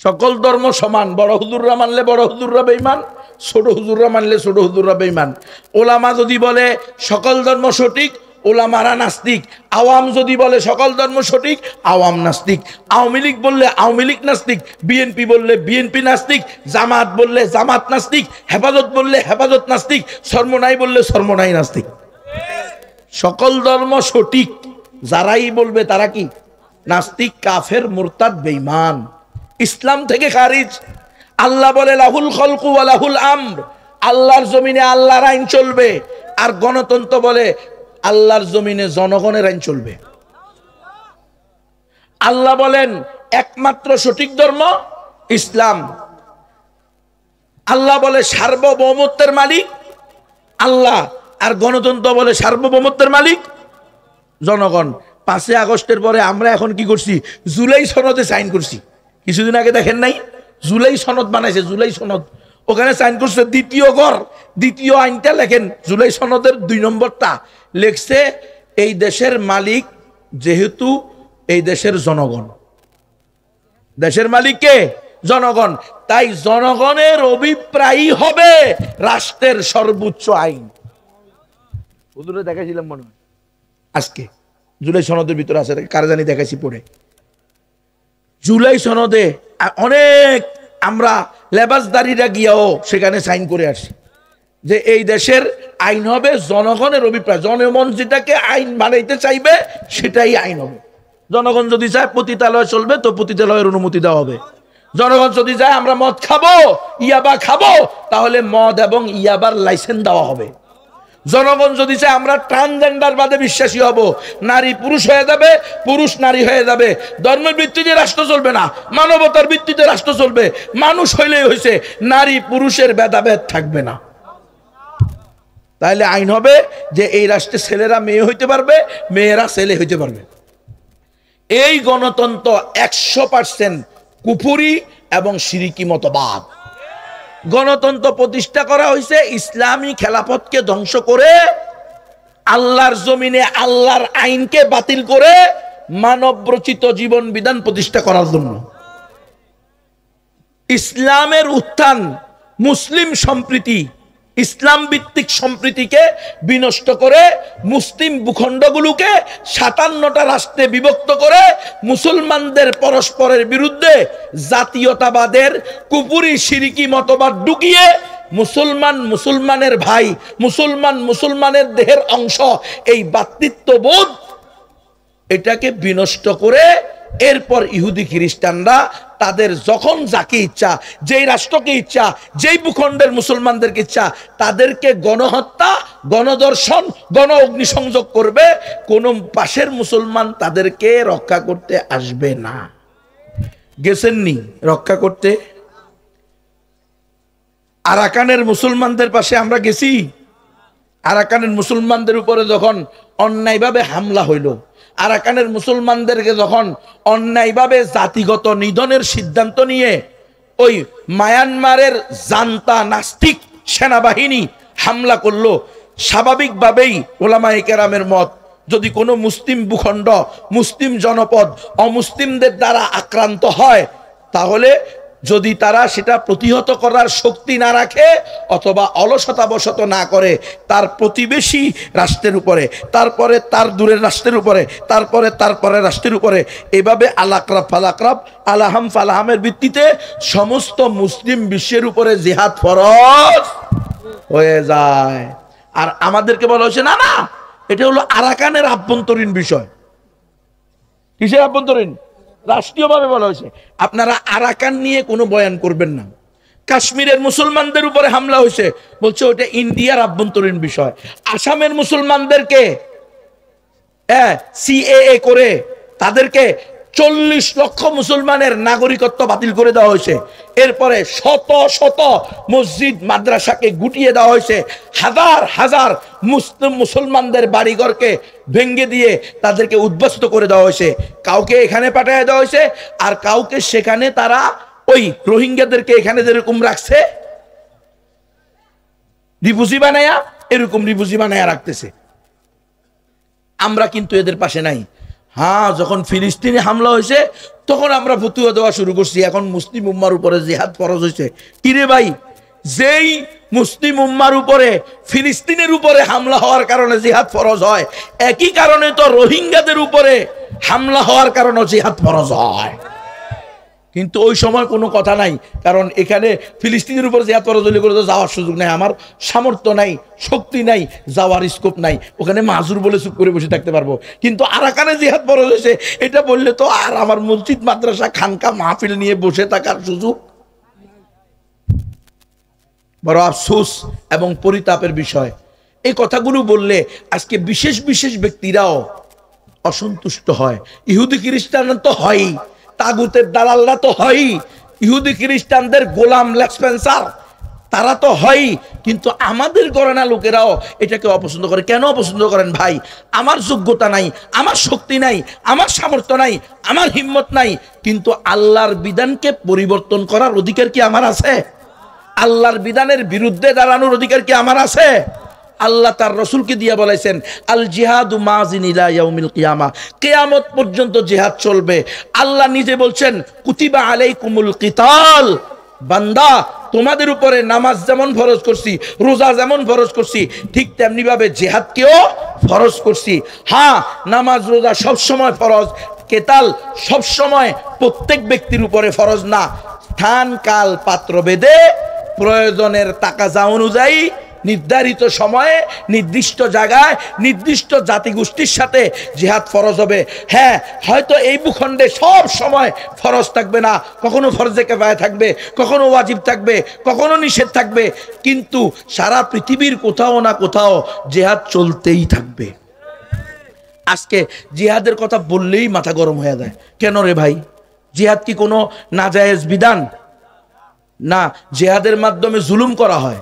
সকল ধর্ম সমান, বড় হুজুররা মানলে বড় হুজুররা বেঈমান, ছোট হুজুররা মানলে ছোট হুজুররা বেঈমান। ওলামা যদি বলে সকল ধর্ম সঠিক, ওলামারা নাস্তিক। আওয়াম যদি বলে সকল ধর্ম সঠিক, আওয়াম নাস্তিক। আওয়ামী লীগ বললে আওয়ামী লীগ নাস্তিক, বিএনপি বললে বিএনপি নাস্তিক, জামাত বললে জামাত নাস্তিক, হেফাজত বললে হেফাজত নাস্তিক, সরমনাই বললে সরমনাই নাস্তিক। সকল ধর্ম সঠিক যারাই বলবে তারা কি? নাস্তিক, কাফের, মুরতাদ, বেঈমান, ইসলাম থেকে খারিজ। আল্লাহ বলে লাহুল খলকু ওয়া লাহুল আমর, আল্লাহর জমিনে আল্লাহর আইন চলবে। আর গণতন্ত্র বলে আল্লাহর জমিনে জনগণের আইন চলবে। আল্লাহ বলেন একমাত্র সঠিক ধর্ম ইসলাম। আল্লাহ বলে সার্বভৌমত্বের মালিক আল্লাহ, আর গণতন্ত্র বলে সার্বভৌমত্বের মালিক জনগণ। 5 আগস্টের পরে আমরা এখন কি করছি? জুলাই সনদে সাইন করছি। কিছুদিন আগে দেখেন নাই? জুলাই সনদ বানাইছে, জুলাই সনদ। ওখানে সাইন করছে দ্বিতীয় আইনটা লেখেন, জুলাই সনদের 2 নম্বরটা লেখছে এই দেশের মালিক যেহেতু এই দেশের জনগণ। দেশের মালিক কে? জনগণ। তাই জনগণের অভিপ্রায়ই হবে রাষ্ট্রের সর্বোচ্চ আইন। হুজুরে দেখাইছিলাম মনে হয় আজকে, জুলাই সনদের ভিতরে আছে, কার জানি দেখাইছি পড়ে। জুলাই সনদে অনেক আমরা লেবাসদারিরা গিয়াও সেখানে সাইন করে আসি যে এই দেশের আইন হবে জনগণের অভিপ্রায়। জনগণ যেটাকে আইন বানাইতে চাইবে সেটাই আইন হবে। জনগণ যদি চায় পতিতালয় চলবে তো পতিতালয়ের অনুমতি দেওয়া হবে। জনগণ যদি চায় আমরা মদ খাবো, ইয়াবা খাবো, তাহলে মদ এবং ইয়াবার লাইসেন্স দেওয়া হবে। জনগণ যদি চায় আমরা ট্রান্সজেন্ডার বাদে বিশ্বাসী হব, নারী পুরুষ হয়ে যাবে, পুরুষ নারী হয়ে যাবে, ধর্মের ভিত্তিতে রাষ্ট্র চলবে না, মানবতার ভিত্তিতে রাষ্ট্র চলবে, মানুষ হইলেই হয়েছে, নারী পুরুষের ভেদাভেদ থাকবে না, তাহলে আইন হবে যে এই রাষ্ট্রে ছেলেরা মেয়ে হইতে পারবে, মেয়েরা ছেলে হইতে পারবে। এই গণতন্ত্র 100% কুফরি এবং শিরিকি মতবাদ। গণতন্ত্র প্রতিষ্ঠা করা হয়েছে ইসলামী খেলাফতকে ধ্বংস করে, আল্লাহর জমিনে আল্লাহর আইনকে বাতিল করে মানব রচিত জীবন বিধান প্রতিষ্ঠা করার জন্য। ইসলামের উত্থান, মুসলিম সম্প্রীতি, ইসলাম ভিত্তিক সম্প্রীতিকে বিনষ্ট করে মুসলিম ভূখণ্ডগুলোকে 57টা রাষ্ট্রে বিভক্ত করে মুসলমানদের পরস্পরের বিরুদ্ধে জাতীয়তাবাদের কুফরি শিরিকি মতবাদ ঢুকিয়ে মুসলমানের ভাই, মুসলমানের দেহের অংশ, এই ভ্রাতৃত্ববোধ এটাকে বিনষ্ট করে এরপর ইহুদি খ্রিস্টানরা তাদের যখন যাকে ইচ্ছা, যেই রাষ্ট্রকে ইচ্ছা, যেই ভূখণ্ডের মুসলমানদেরকে ইচ্ছা, তাদেরকে গণহত্যা, গণধর্ষণ, গণ অগ্নিসংযোগ করবে। কোন পাশের মুসলমান তাদেরকে রক্ষা করতে আসবে না। গেছেননি রক্ষা করতে? আরাকানের মুসলমানদের পাশে আমরা গেছি। আরাকানের মুসলমানদের উপরে যখন অন্যায়ভাবে হামলা হইল, আরাকানের মুসলমানদেরকে যখন অন্যায়ভাবে জাতিগত নিধনের সিদ্ধান্ত নিয়ে ওই মায়ানমারের জান্তা নাস্তিক সেনাবাহিনী হামলা করলো, স্বাভাবিকভাবেই ওলামায়ে কেরামের মত, যদি কোনো মুসলিম ভূখণ্ড, মুসলিম জনপদ অমুসলিমদের দ্বারা আক্রান্ত হয়, তাহলে যদি তারা সেটা প্রতিহত করার শক্তি না রাখে অথবা অলসতাবশত না করে, তার প্রতিবেশী রাষ্ট্রের উপরে, তারপরে তার দূরের রাষ্ট্রের উপরে, তারপরে রাষ্ট্রের উপরে, এভাবে আলাকরাব ফালাকরাব আলাহাম ফালাহামের ভিত্তিতে সমস্ত মুসলিম বিশ্বের উপরে জিহাদ ফরজ হয়ে যায়। আর আমাদেরকে বলা হয়েছে না না, এটা হলো আরাকানের আভ্যন্তরীণ বিষয়। কিসের আভ্যন্তরীণ? রাষ্ট্রীয়ভাবে বলা হয়েছে আপনারা আরাকান নিয়ে কোনো বয়ান করবেন না। কাশ্মীরের মুসলমানদের উপরে হামলা হয়েছে, বলছে ওটা ইন্ডিয়ার আভ্যন্তরীণ বিষয়। আসামের মুসলমানদেরকে সিএএ করে তাদেরকে 40 লক্ষ মুসলমানের নাগরিকত্ব বাতিল করে দেওয়া হয়েছে। এরপরে শত শত মসজিদ মাদ্রাসাকে গুটিয়ে দেওয়া হয়েছে। হাজার হাজার মুসলমানদের বাড়িঘরকে ভেঙে দিয়ে তাদেরকে উদ্বাস্ত করে দেওয়া হয়েছে। কাউকে এখানে পাঠিয়ে দেওয়া হয়েছে, আর কাউকে সেখানে তারা ওই রোহিঙ্গাদেরকে এখানে যেরকম রাখছে রিফিউজি বানায়া, এরকম রিফিউজি বানায়া রাখতেছে। আমরা কিন্তু এদের পাশে নাই। হ্যাঁ, যখন ফিলিস্তিনে হামলা হয়েছে তখন আমরা ফতুয়া দেওয়া শুরু করছি, এখন মুসলিম উম্মার উপরে জিহাদ ফরজ হয়েছে। কিরে ভাই, যেই মুসলিম উম্মার উপরে ফিলিস্তিনের উপরে হামলা হওয়ার কারণে জিহাদ ফরজ হয়, একই কারণে তো রোহিঙ্গাদের উপরে হামলা হওয়ার কারণে জিহাদ ফরজ হয়। কিন্তু ওই সময় কোনো কথা নাই, কারণ এখানে ফিলিস্তিনের উপর জিহাদ ফরজ হলে করে তো যাওয়ার সুযোগ নাই, আমার সামর্থ্য নাই, শক্তি নাই, যাওয়ার স্কোপ নাই, ওখানে মাজুর বলে চুপ করে বসে থাকতে পারবো। কিন্তু আরাকানে জিহাদ ফরজ হয়েছে, এটা বললে তো আর আমার মসজিদ মাদ্রাসা খানকা মাহফিল নিয়ে বসে থাকার সুযোগ। বড় আফসোস এবং পরিতাপের বিষয়, এই কথাগুলো বললে আজকে বিশেষ বিশেষ ব্যক্তিরাও অসন্তুষ্ট হয়। ইহুদি খ্রিস্টানরা তো হয়ই, তাগুতের দালালরা তো হয়ই, ইহুদি খ্রিস্টানদের গোলাম লেক্সপেন্সার তারা তো হয়ই, কিন্তু আমাদের গণনা লোকেরাও এটাকে অপছন্দ করে। কেন অপছন্দ করেন ভাই? আমার যোগ্যতা নাই, আমার শক্তি নাই, আমার সামর্থ্য নাই, আমার হিম্মত নাই, কিন্তু আল্লাহর বিধানকে পরিবর্তন করার অধিকার কি আমার আছে? আল্লাহর বিধানের বিরুদ্ধে দাঁড়ানোর অধিকার কি আমার আছে? আল্লাহ তার রসুলকে দিয়ে বলেছেন, আল জিহাদু মাজিন ইলা ইয়াউমিল কিয়ামা, কিয়ামত পর্যন্ত জিহাদ চলবে। আল্লাহ নিজে বলছেন, কুতিবা আলাইকুমুল কিতাল, বান্দা তোমাদের উপরে নামাজ যেমন ফরজ করছি, রোজা যেমন ফরজ করছি, ঠিক তেমনি ভাবে জিহাদকেও ফরজ করছি। হ্যাঁ, নামাজ রোজা সব সময় ফরজ, কেতাল সব সময় প্রত্যেক ব্যক্তির উপরে ফরজ না। স্থান কাল পাত্র ভেদে প্রয়োজনের তাকাজা অনুযায়ী নির্ধারিত সময়ে নির্দিষ্ট জায়গায় নির্দিষ্ট জাতিগোষ্ঠীর সাথে জিহাদ ফরজ হবে। হ্যাঁ, হয়তো এই ভূখণ্ডে সব সময় ফরজ থাকবে না, কখনো ফরজে কিফায়া থাকবে, কখনো ওয়াজিব থাকবে, কখনো নিষেধ থাকবে, কিন্তু সারা পৃথিবীর কোথাও না কোথাও জিহাদ চলতেই থাকবে। আজকে জিহাদের কথা বললেই মাথা গরম হয়ে যায়। কেন রে ভাই? জিহাদ কি কোনো নাজায়েজ বিধান? না, জিহাদের মাধ্যমে জুলুম করা হয়,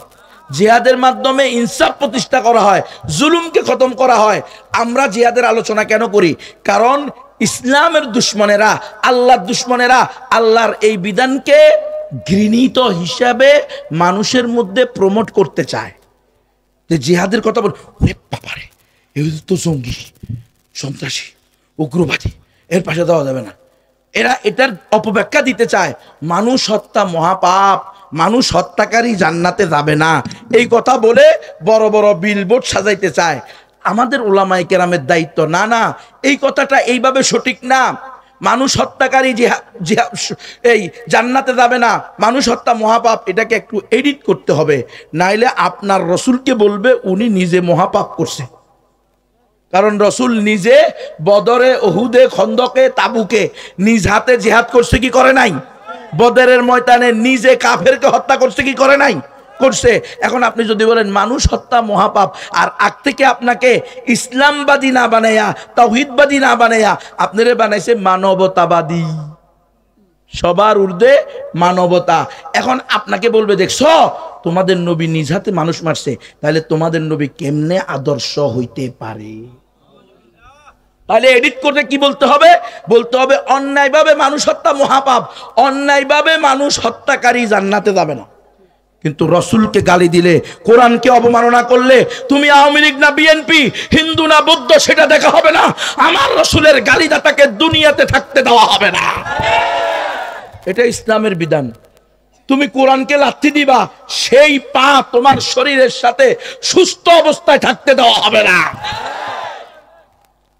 জিহাদের মাধ্যমে ইনসাফ প্রতিষ্ঠা করা হয়, জুলুমকে খতম করা হয়। আমরা জিহাদের আলোচনা কেন করি? কারণ ইসলামের দুশ্মনেরা, আল্লাহর দুশ্মনেরা আল্লাহর এই বিধানকে ঘৃণিত হিসাবে মানুষের মধ্যে প্রমোট করতে চায়। যে জিহাদের কথা বল, ওরে বাবারে, এই তো জঙ্গি, সন্ত্রাসী, উগ্রবাদী, এর পাশে দেওয়া যাবে না। এরা এটার অপব্যাখ্যা দিতে চায়, মানুষ হত্যা মহাপাপ, মানুষ হত্যাকারী জান্নাতে যাবে না, এই কথা বলে বড় বড় বিলবোর্ড সাজাইতে চায়। আমাদের উলামায়ে কেরামের দায়িত্ব, না না, এই কথাটা এইভাবে সঠিক না। মানুষ হত্যাকারী এই জান্নাতে যাবে না, মানুষ হত্যা মহাপাপ, এটাকে একটু এডিট করতে হবে, নাইলে আপনার রসুলকে বলবে উনি নিজে মহাপাপ করছে। কারণ রসুল নিজে বদরে, ওহুদে, খন্দকে, তাবুকে নিজ হাতে জিহাদ করছে কি করে নাই? বদরের ময়দানে নিজে কাফেরকে হত্যা করছে কি করে নাই? করছে। এখন আপনি যদি বলেন মানুষ হত্যা মহাপাপ, আর আগ থেকে আপনাকে ইসলামবাদী না বানাইয়া, তাওহীদবাদী না বানাইয়া আপনারে বানাইছে মানবতাবাদী, সবার ঊর্ধ্বে মানবতা। এখন আপনাকে বলবে, দেখছো তোমাদের নবী নিজ হাতে মানুষ মারছে, তাহলে তোমাদের নবী কেমনে আদর্শ হইতে পারে? তাহলে এডিট করতে কি বলতে হবে? বলতে হবে অন্যায়ভাবে মানুষ হত্যা মহাপাপ, অন্যায়ভাবে মানুষ হত্যাকারী জান্নাতে যাবে না। কিন্তু রসুলকে গালি দিলে, কোরআনকে অবমাননা করলে, তুমি আওয়ামী লীগ না বিএনপি, হিন্দু না বৌদ্ধ, সেটা দেখা হবে না। আমার রসুলের গালিদাতাকে দুনিয়াতে থাকতে দেওয়া হবে না। এটা ইসলামের বিধান। তুমি কোরআনকে লাথি দিবা, সেই পা তোমার শরীরের সাথে সুস্থ অবস্থায় থাকতে দেওয়া হবে না।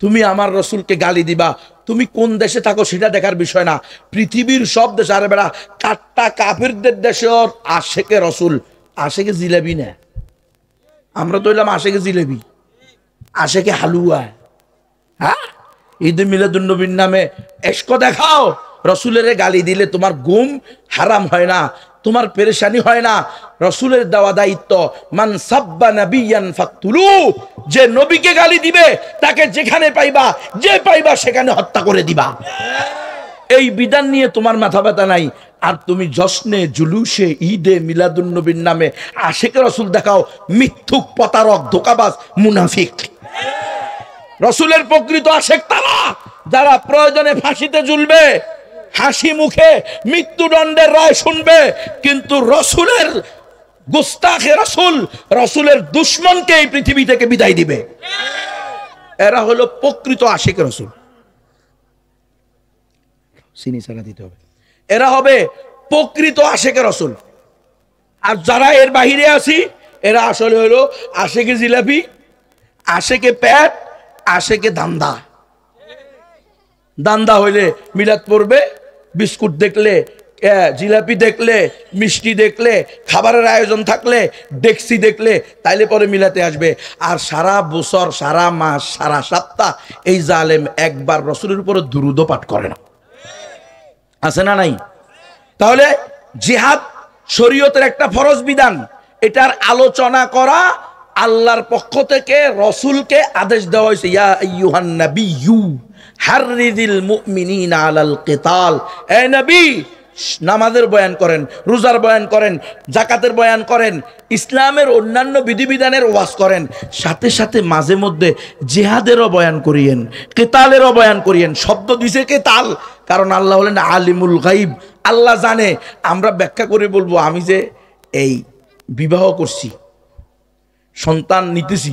তুমি আমার রসুলকে গালি দিবা, তুমি কোন দেশে থাকো সেটা দেখার বিষয় না। পৃথিবীর সব দেশে, আরে বেড়া কাট্টা কাফিরদের দেশের আশেকে রসুল, আশেকে জিলেবি না। আমরা তো হইলাম আশেকে জিলেবি, আশেকে হালুয়া। হ্যাঁ, ঈদ মিলাদুন নবীর নামে এশক দেখাও, রসুলের গালি দিলে তোমার ঘুম হারাম হয় না, তোমার পেরেশানি হয় না। রসুলের দেওয়া দায়িত্ব, মান সাব্বা নাবিয়ান ফাকতুলু, যে নবীকে গালি দিবে তাকে যেখানে পাইবা, যে পাইবা সেখানে হত্যা করে দিবা। এই বিধান নিয়ে তোমার মাথা ব্যথা নাই। আর তুমি জশ্নে, জুলুসে, ঈদে মিলাদুন নবীর নামে আশেকে রসুল দেখাও, মিথ্যুক, প্রতারক, ধোঁকাবাজ, মুনাফিক। রসুলের প্রকৃত আশেক তারা যারা প্রয়োজনে ফাঁসিতে ঝুলবে, হাসি মুখে মৃত্যুদণ্ডের রায় শুনবে, কিন্তু রসুলের গুস্তাখে রসুল, রসুলের দুশ্মনকে এই পৃথিবী থেকে বিদায় দিবে। এরা হলো প্রকৃত আশিক রসুল। চিনি ছাড়া দিতে হবে। এরা হবে প্রকৃত আশেকে রসুল। আর যারা এর বাহিরে আছি এরা আসলে হলো আশেকে জিলাপি, আশেকে প্যাট, আশেকে দান্দা। দান্দা হইলে মিলাদ পড়বে, বিস্কুট দেখলে, জিলাপি দেখলে, মিষ্টি দেখলে, খাবারের আয়োজন থাকলে, ডেক্সি দেখলে তাইলে পরে মিলাতে আসবে। আর সারা বছর, সারা মাস, সারা সপ্তাহ এই জালেম একবার রসুলের উপরে দুরূদ পাঠ করে না। আছে না নাই? তাহলে জিহাদ শরীয়তের একটা ফরজ বিধান, এটার আলোচনা করা আল্লাহর পক্ষ থেকে রসুলকে আদেশ দেওয়া হয়েছে। ইয়া আইয়ুহান নাবিয়্যু হাররিদিল মুমিনিনা আলাল কিতাল। হে নবী, নামাজের বয়ান করেন, রোজার বয়ান করেন, জাকাতের বয়ান করেন, ইসলামের অন্যান্য বিধিবিধানের ওয়াজ করেন, সাথে সাথে মাঝে মধ্যে জিহাদেরও বয়ান করিয়েন, কেতালেরও বয়ান করিয়েন। শব্দ দিছে কেতাল, কারণ আল্লাহ হলেন আলিমুল গাইব। আল্লাহ জানে। আমরা ব্যাখ্যা করে বলবো, আমি যে এই বিবাহ করছি, সন্তান নিতেছি,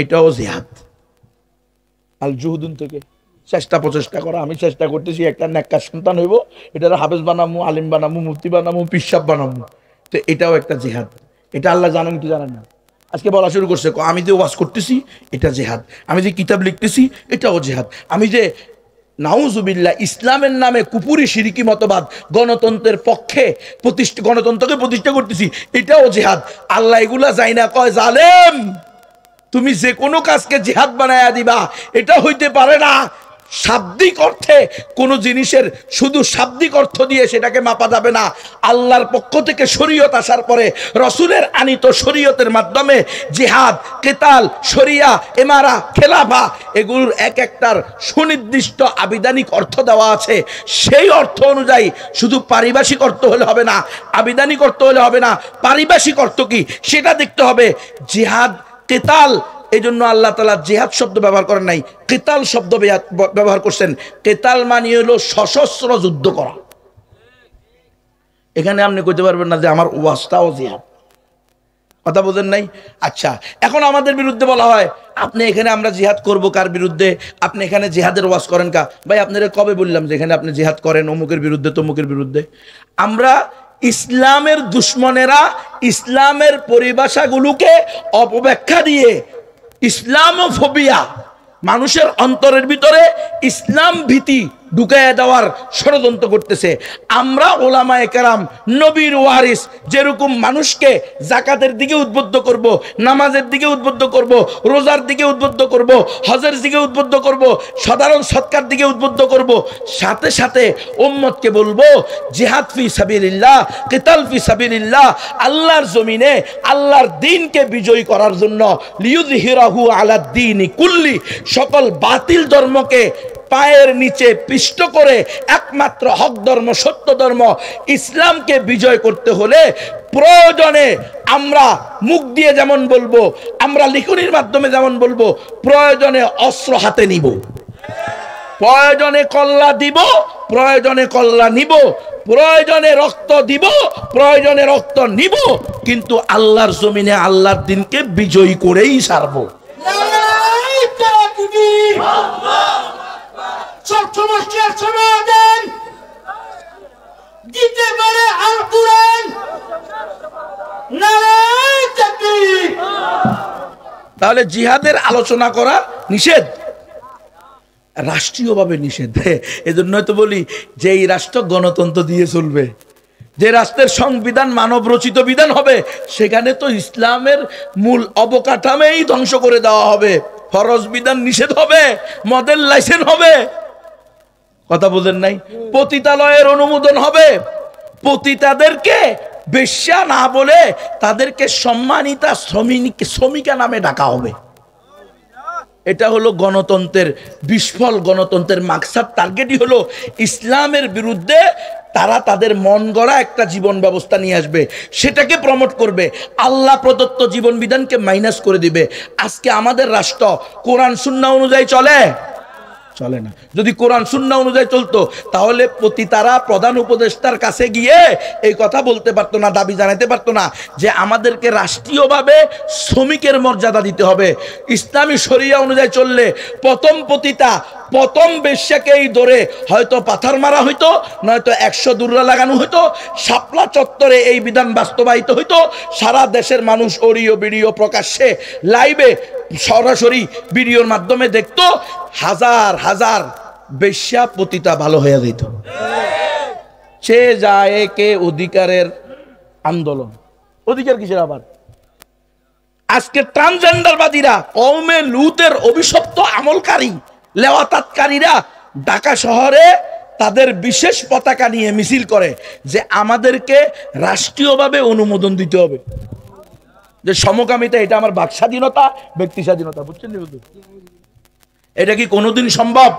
এটাও জিহাদ। আল জুহুদুন থেকে চেষ্টা প্রচেষ্টা করা, আমি চেষ্টা করতেছি একটা নেককার সন্তান হইব, এটার হাফেজ বানামু, আলিম বানামু, মুফতি বানামু, পিসাব বানামু, তো এটাও একটা জিহাদ। এটা আল্লাহ জানেন কি জানেন না? আজকে বলা শুরু করছে, আমি যে ওয়াজ করতেছি এটা জিহাদ, আমি যে কিতাব লিখতেছি এটাও জিহাদ, আমি যে নাউজুবিল্লাহ ইসলামের নামে কুপুরি শিরকি মতবাদ গণতন্ত্রের পক্ষে গণতন্ত্রকে প্রতিষ্ঠা করতেছি, এটাও জিহাদ। আল্লাহ এগুলা যাই না কয়, জালেম তুমি যে কোনো কাজকে জিহাদ বানায়া দিবা, এটা হইতে পারে না। শাব্দিক অর্থে কোন জিনিসের শুধু শাব্দিক অর্থ দিয়ে সেটাকে মাপা যাবে না। আল্লাহর পক্ষ থেকে শরীয়ত আসার পরে রসুলের আনিত শরীয়তের মাধ্যমে জিহাদ, কেতাল, শরিয়া, এমারা, খেলাফা এগুলোর এক একটার সুনির্দিষ্ট আবিধানিক অর্থ দেওয়া আছে। সেই অর্থ অনুযায়ী শুধু পারিভাষিক অর্থ হলে হবে না, আবিধানিক অর্থ হলে হবে না, পারিভাষিক অর্থ কি সেটা দেখতে হবে। জিহাদ, কেতাল, এই জন্য আল্লাহ তাআলা জিহাদ শব্দ ব্যবহার করেন নাই, কেতাল শব্দ ব্যবহার করছেন। কেতাল মানে হলো সশস্ত্র যুদ্ধ করা। এখানে আপনি কইতে পারবেন না যে আমার ওয়াজটাও জিহাদ, কথা বোঝেন নাই? আচ্ছা, এখন আমাদের বিরুদ্ধে বলা হয়, আপনি এখানে আমরা জিহাদ করব কার বিরুদ্ধে? আপনি এখানে জিহাদের ওয়াজ করেন কা? ভাই আপনারা কবে বললাম যে এখানে আপনি জিহাদ করেন অমুকের বিরুদ্ধে তমুকের বিরুদ্ধে? আমরা ইসলামের দুশ্মনেরা ইসলামের পরিভাষাগুলোকে অপব্যাখ্যা দিয়ে ইসলামোফোবিয়া, মানুষের অন্তরের ভিতরে ইসলাম ভীতি ঢুকাইয়া দেওয়ার ষড়যন্ত্র করতেছে। আমরা ওলামায়ে কেরাম নবীর ওয়ারিস যেরকম মানুষকে জাকাতের দিকে উদ্বুদ্ধ করব, নামাজের দিকে উদ্বুদ্ধ করব, রোজার দিকে উদ্বুদ্ধ করব, হজের দিকে উদ্বুদ্ধ করব, সাধারণ সৎকার দিকে উদ্বুদ্ধ করব, সাথে সাথে উম্মতকে বলবো জিহাদ ফি সাবিলিল্লাহ, কিতাল ফি সাবিলিল্লাহ, আল্লাহর জমিনে আল্লাহর দ্বীনকে বিজয়ী করার জন্য লিইয়ুযহিরাহু আলাদ দ্বীনি কুল্লি, সকল বাতিল ধর্মকে পায়ের নিচে পিষ্ট করে একমাত্র হক ধর্ম, সত্য ধর্ম ইসলামকে বিজয় করতে হলে প্রয়োজনে আমরা মুখ দিয়ে যেমন বলবো, আমরা লিখনির মাধ্যমে যেমন বলবো, প্রয়োজনে অস্ত্র হাতে নিব, প্রয়োজনে কল্লা দিব, প্রয়োজনে কল্লা নিব, প্রয়োজনে রক্ত দিব, প্রয়োজনে রক্ত নিব, কিন্তু আল্লাহর জমিনে আল্লাহর দ্বীনকে বিজয়ী করেই ছাড়বো। তাহলে জিহাদের আলোচনা করা নিষেধ, রাষ্ট্রীয়ভাবে নিষেধ। এজন্যই তো বলি যে এই রাষ্ট্র গণতন্ত্র দিয়ে চলবে, যে রাষ্ট্রের সংবিধান মানব রচিত বিধান হবে, সেখানে তো ইসলামের মূল অবকাঠামোই ধ্বংস করে দেওয়া হবে, ফরজ বিধান নিষেধ হবে, মডেল লাইসেন্স হবে, কথা বোঝেন নাই? পতিতালয়ের অনুমোদন হবে, পতিতাদেরকে বেশ্যা না বলে তাদেরকে সম্মানিতা শ্রমিকা নামে ডাকা হবে। এটা হলো গণতন্ত্রের বিস্ফল, গণতন্ত্রের মাকসাদ, টার্গেটই হলো ইসলামের বিরুদ্ধে তারা তাদের মন গড়া একটা জীবন ব্যবস্থা নিয়ে আসবে, সেটাকে প্রমোট করবে, আল্লাহ প্রদত্ত জীবন বিধানকে মাইনাস করে দিবে। আজকে আমাদের রাষ্ট্র কোরআন সুন্নাহ অনুযায়ী চলে, চলে না। যদি কোরআন সুন্নাহ অনুযায়ী চলতো তাহলে পতিতারা প্রধান উপদেষ্টার কাছে গিয়ে এই কথা বলতে পারতো না, দাবি জানাতে পারতো না যে আমাদেরকে রাষ্ট্রীয়ভাবে শ্রমিকের মর্যাদা দিতে হবে। ইসলামী শরিয়া অনুযায়ী চললে প্রথম পতিতা, প্রথম বেশ্যাকেই ধরে হয়তো পাথর মারা হইতো, নয়তো 100 দুর্রা লাগানো হইতো, শাপলা চত্বরে এই বিধান বাস্তবায়িত হইতো। সারা দেশের মানুষ অডিও ভিডিও প্রকাশ্যে লাইভে সরাসরি ভিডিওর মাধ্যমে দেখতো, হাজার হাজার বেশ্যা পতিতা ভালো হয়ে যেত। সে যায় কে অধিকারের আন্দোলন, অধিকার কিসের আবার? আজকে ট্রান্সজেন্ডারবাদীরা, কওমে লুতের অভিশপ্ত আমলকারী লেওয়াতাতকারীরা ঢাকা শহরে তাদের বিশেষ পতাকা নিয়ে মিছিল করে যে আমাদেরকে রাষ্ট্রীয়ভাবে অনুমোদন দিতে হবে, যে সমকামিতা এটা আমার বাক স্বাধীনতা, ব্যক্তি স্বাধীনতা। বুঝছেন? এটা কি কোনোদিন সম্ভব?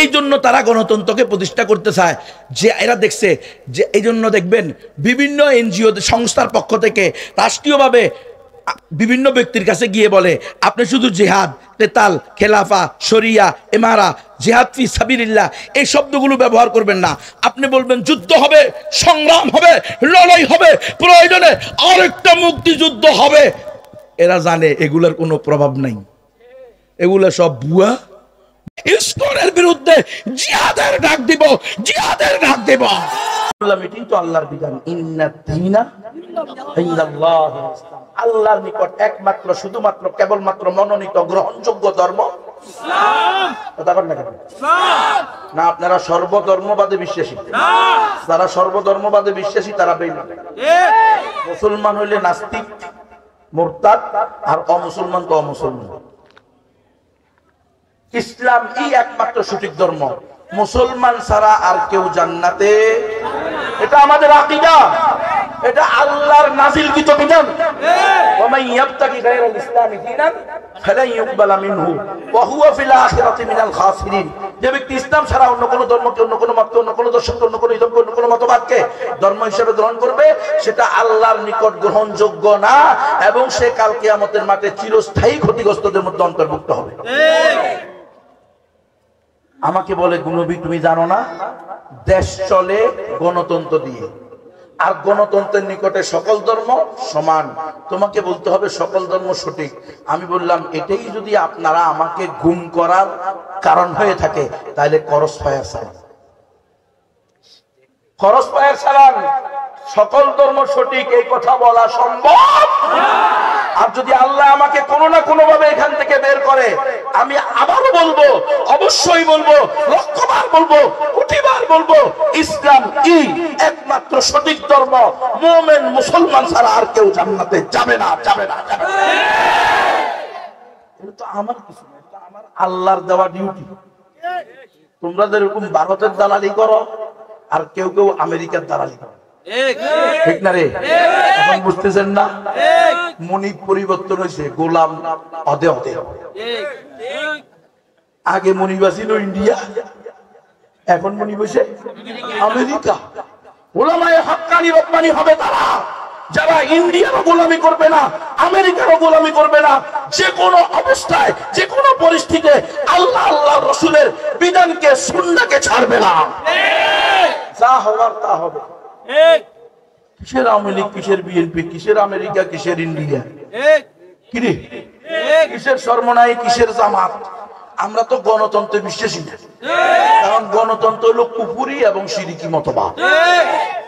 এই জন্য তারা গণতন্ত্রকে প্রতিষ্ঠা করতে চায়, যে এরা দেখছে যে এই জন্য দেখবেন বিভিন্ন এনজিও সংস্থার পক্ষ থেকে রাষ্ট্রীয়ভাবে বিভিন্ন ব্যক্তির কাছে গিয়ে বলে আপনি শুধু জিহাদ, কেতাল, খেলাফা, শরিয়া, ইমারা, জিহাদ ফি সাবিলিল্লাহ এই শব্দগুলো ব্যবহার করবেন না। আপনি বলবেন যুদ্ধ হবে, সংগ্রাম হবে, লড়াই হবে, প্রয়োজনে আরেকটা মুক্তিযুদ্ধ হবে। এরা জানে এগুলোর কোনো প্রভাব নাই, এগুলো সব ভুয়া। ইসকনের বিরুদ্ধে জিহাদের ডাক দিব, জিহাদের ডাক দিব। এটাই তো আল্লাহর বিধান, ইন্নাদ দীনা ইনদাল্লাহ ইসলাম। আল্লাহর নিকট একমাত্র, শুধুমাত্র, কেবলমাত্র মনোনীত গ্রহণযোগ্য ধর্ম ইসলাম। কথা বলেন না কেন? না, আপনারা সর্বধর্মবাদে বিশ্বাসী। যারা সর্বধর্মবাদে বিশ্বাসী তারা বেঈমান। মুসলমান হইলে নাস্তিক, মুরতাদ, আর অমুসলমান তো অমুসলমান। ইসলাম এই একমাত্র সঠিক ধর্ম। মুসলমান ছাড়া আর কেউ জান্নাতে, এটা আমাদের আকীদা, এটা আল্লাহর নাযিলকৃত বিধান। ওয়া মান ইয়াবতাগি গায়রাল ইসলামি দীনান ফালান ইউকবালা মিনহু ওয়া হুয়া ফিল আখিরাতি মিনাল খাসিরিন। যে ব্যক্তি ইসলাম ছাড়া অন্য কোনো ধর্মকে, অন্য কোনো মতকে, অন্য কোনো দর্শনকে, অন্য কোনো ইদমকে, অন্য কোনো মতবাদকে ধর্ম হিসেবে গ্রহণ করবে, সেটা আল্লাহর নিকট গ্রহণযোগ্য না, এবং সে কাল কিয়ামতের মাঠে চিরস্থায়ী ক্ষতিগ্রস্তদের মধ্যে অন্তর্ভুক্ত হবে। আমাকে বলে নবী তুমি জানো না দেশ চলে গণতন্ত্র দিয়ে, আর গণতন্ত্রের নিকটে সকল ধর্ম সমান, তোমাকে বলতে হবে সকল ধর্ম সঠিক। আমি বললাম এটাই যদি আপনারা আমাকে গুম করার কারণ হয়ে থাকে তাহলে ক্রস ফায়ার চালান, ক্রস ফায়ার চালান। সকল ধর্ম সঠিক এই কথা বলা সম্ভব? আর যদি আল্লাহ আমাকে কোনো না কোনো ভাবে এখান থেকে বের করে, আমি আবারও বলবো, অবশ্যই বলবো, লক্ষবার বলবো, কোটিবার বলবো, ইসলাম কি একমাত্র সঠিক ধর্ম। মুমিন মুসলমান ছাড়া আর কেউ জান্নাতে যাবে না, যাবে না, যাবে না। এটা তো আমার কিছু না, এটা আমার আল্লাহর দেওয়া ডিউটি। তোমরা যেরকম ভারতের দালালি করো, আর কেউ কেউ আমেরিকার দালালি করো, ঠিক না রে? এখন বুঝতেছেন না? মনি পরিবর্তন হয়েছে, গোলাম অদে অদে। আগে মনিবা ছিল ইন্ডিয়া, এখন মনি বসে আমেরিকা। ওলামায়ে হাক্কানি রব্বানি হবে তারা যারা ইন্ডিয়ারও গোলামি করবে না, আমেরিকারও গোলামি করবে না, যে কোনো অবস্থায়, যে কোনো পরিস্থিতিতে আল্লাহ আল্লাহর রাসূলের বিধানকে, সুন্নাহকে ছাড়বে না। যা হওয়ার তা হবে। কিসের আওয়ামী লীগ, কিসের বিএনপি, কিসের আমেরিকা, কিসের ইন্ডিয়া, কিরে কিসের সর্বনাই, কিসের জামাত? আমরা তো গণতন্ত্রে বিশ্বাসী না, কারণ গণতন্ত্র হলো কুফরি এবং শিরকি মতবাদ।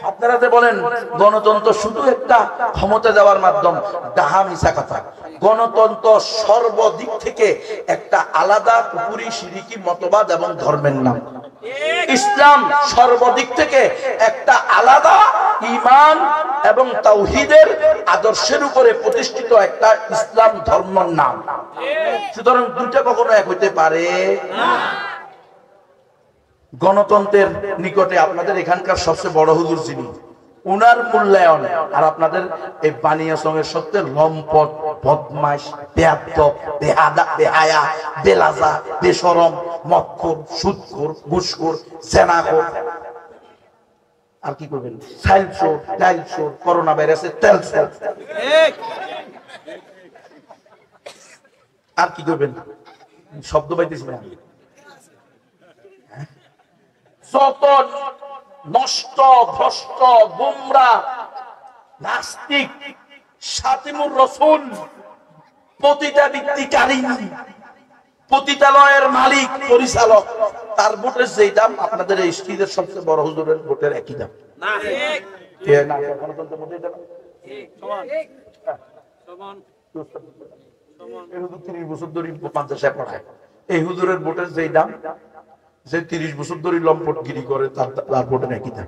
আপনারা যে বলেন গণতন্ত্র শুধু একটা ক্ষমতা দেওয়ার মাধ্যম, ডাহা মিছা কথা। গণতন্ত্র সর্বদিক থেকে একটা আলাদা কুফরি শিরকি মতবাদ এবং ধর্মের নাম। ইসলাম সর্বদিক থেকে একটা আলাদা ঈমান এবং তাওহীদের আদর্শের উপরে প্রতিষ্ঠিত একটা ইসলাম ধর্মের নাম। সুতরাং দুইটা কখনো এক হইতে পারে না। গণতন্ত্রের নিকটে আপনাদের এখানকার সবচেয়ে বড় হুজুর যিনি, উনার মূল্যায়ন আর আপনাদের এই বানিয়া সঙ্গের সত্যি লম্পট, বদমাইশ, বেয়াদব, বেহায়া, বেলাজা, বেশরম, মদখোর, সুদখোর, ঘুষখোর, জেনাখোর, আর কি করবেন, সাইল চোর, টাইল চোর, করোনা ভাইরাসে তেল সেল, আর কি করবেন, শব্দ পাইতেছি না, যত নষ্ট ভ্রষ্ট গুমরা নাস্তিক শাতিমুর রসুল পতিতাবৃত্তিকারী পতিতালয়ের মালিক পরিচালক তার ভোটের যেই দাম আপনাদের এই স্ত্রীদের সবচেয়ে বড় হুজুরের ভোটের একই দাম এই হুজুরের ভোটের যেই দাম যে 30 বছর ধরে লম্পটগিরি করে তার ভোটের একই দাম।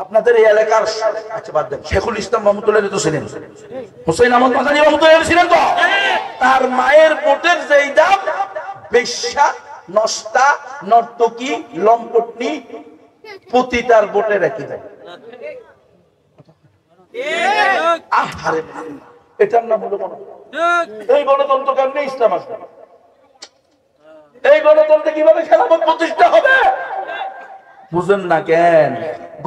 আপনাদের এই এলাকার আচ্ছা বাদ দেন, শেখুল ইসলাম রহমতুল্লাহ তো ছিলেন, হুসাইন আহমদ মাদানী রহমতুল্লাহ ছিলেন তো, তার মায়ের ভোটের যেই দাম বেশ্যা নষ্টা নর্তকী লম্পটনি পতিতার ভোটের একই দাম। আহারে এটার নাম হলো গণতন্ত্র। এই গণতন্ত্র কেমনে ইসলাম আসবে? এই গণতন্ত্রে কিভাবে খেলাফত প্রতিষ্ঠা হবে? বুঝেন না কেন?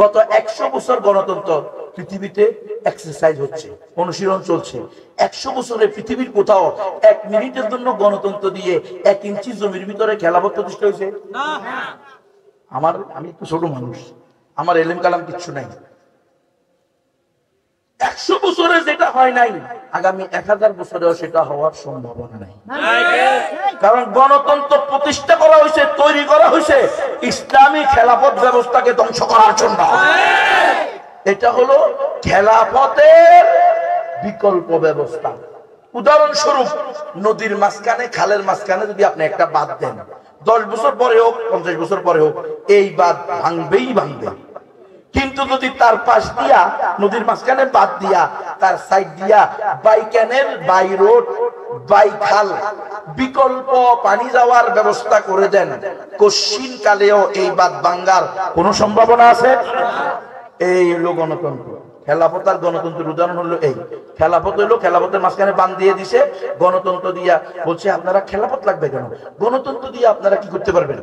গত 100 বছর গণতন্ত্র পৃথিবীতে এক্সারসাইজ হচ্ছে, অনুশীলন চলছে। 100 বছরে পৃথিবীর কোথাও 1 মিনিটের জন্য গণতন্ত্র দিয়ে 1 ইঞ্চি জমির ভিতরে খেলাফত প্রতিষ্ঠা হয়েছে? আমি একটু ছোট মানুষ, আমার এলেম কালাম কিচ্ছু নাই। 100 বছরে যেটা হয় নাই, আগামী 1000 বছরেও সেটা হওয়ার সম্ভাবনা নাই। কারণ গণতন্ত্র প্রতিষ্ঠা করা হয়েছে, তৈরি করা হয়েছে ইসলামী খেলাফত ব্যবস্থাকে ধ্বংস করার জন্য। এটা হলো খেলাফতের বিকল্প ব্যবস্থা। উদাহরণস্বরূপ নদীর মাঝখানে খালের মাঝখানে যদি আপনি একটা বাঁধ দেন, 10 বছর পরে হোক 50 বছর পরে হোক এই বাঁধ ভাঙবেই ভাঙবে। কিন্তু যদি তার পাশ দিয়া নদীর মাঝখানে বাদ দিয়া তার সাইড দিয়া by canal by road by খাল বিকল্প পানি যাওয়ার ব্যবস্থা করে দেন, কশিন কালেও এই বাদ ভাঙ্গার কোনো সম্ভাবনা আছে? এই হলো গণতন্ত্র। খেলাফত আর গণতন্ত্রের উদাহরণ হলো এই। খেলাফত হইলো খেলাফতের মাঝখানে বান দিয়ে দিছে, গণতন্ত্র দিয়া বলছে আপনারা খেলাফত লাগবে কেন? গণতন্ত্র দিয়ে আপনারা কি করতে পারবেন?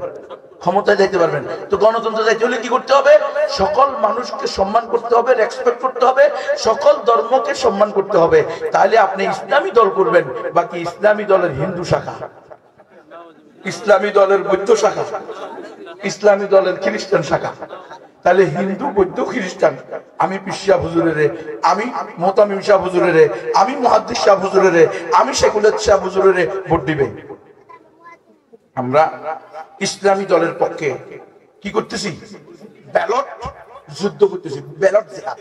ক্ষমতায় যাইতে পারবেন। তো গণতন্ত্র যাইতে হলে কি করতে হবে? সকল মানুষকে সম্মান করতে হবে, রেসপেক্ট করতে হবে, সকল ধর্মকে সম্মান করতে হবে। তাহলে আপনি ইসলামী দল করবেন, বাকি ইসলামী দলের হিন্দু শাখা, ইসলামী দলের বৌদ্ধ শাখা, ইসলামী দলের খ্রিস্টান শাখা। তাহলে হিন্দু বৌদ্ধ খ্রিস্টান, আমি পীর সাহেব হুজুরের, আমি মোতামিম সাহেব হুজুরের, আমি মুহাদ্দিস সাহেব হুজুরের, আমি সেকুলার সাহেব হুজুরের ভোট দিবে। আমরা ইসলামী দলের পক্ষে কি করতেছি? ব্যালট যুদ্ধ করতেছি, ব্যালট জিহাদ।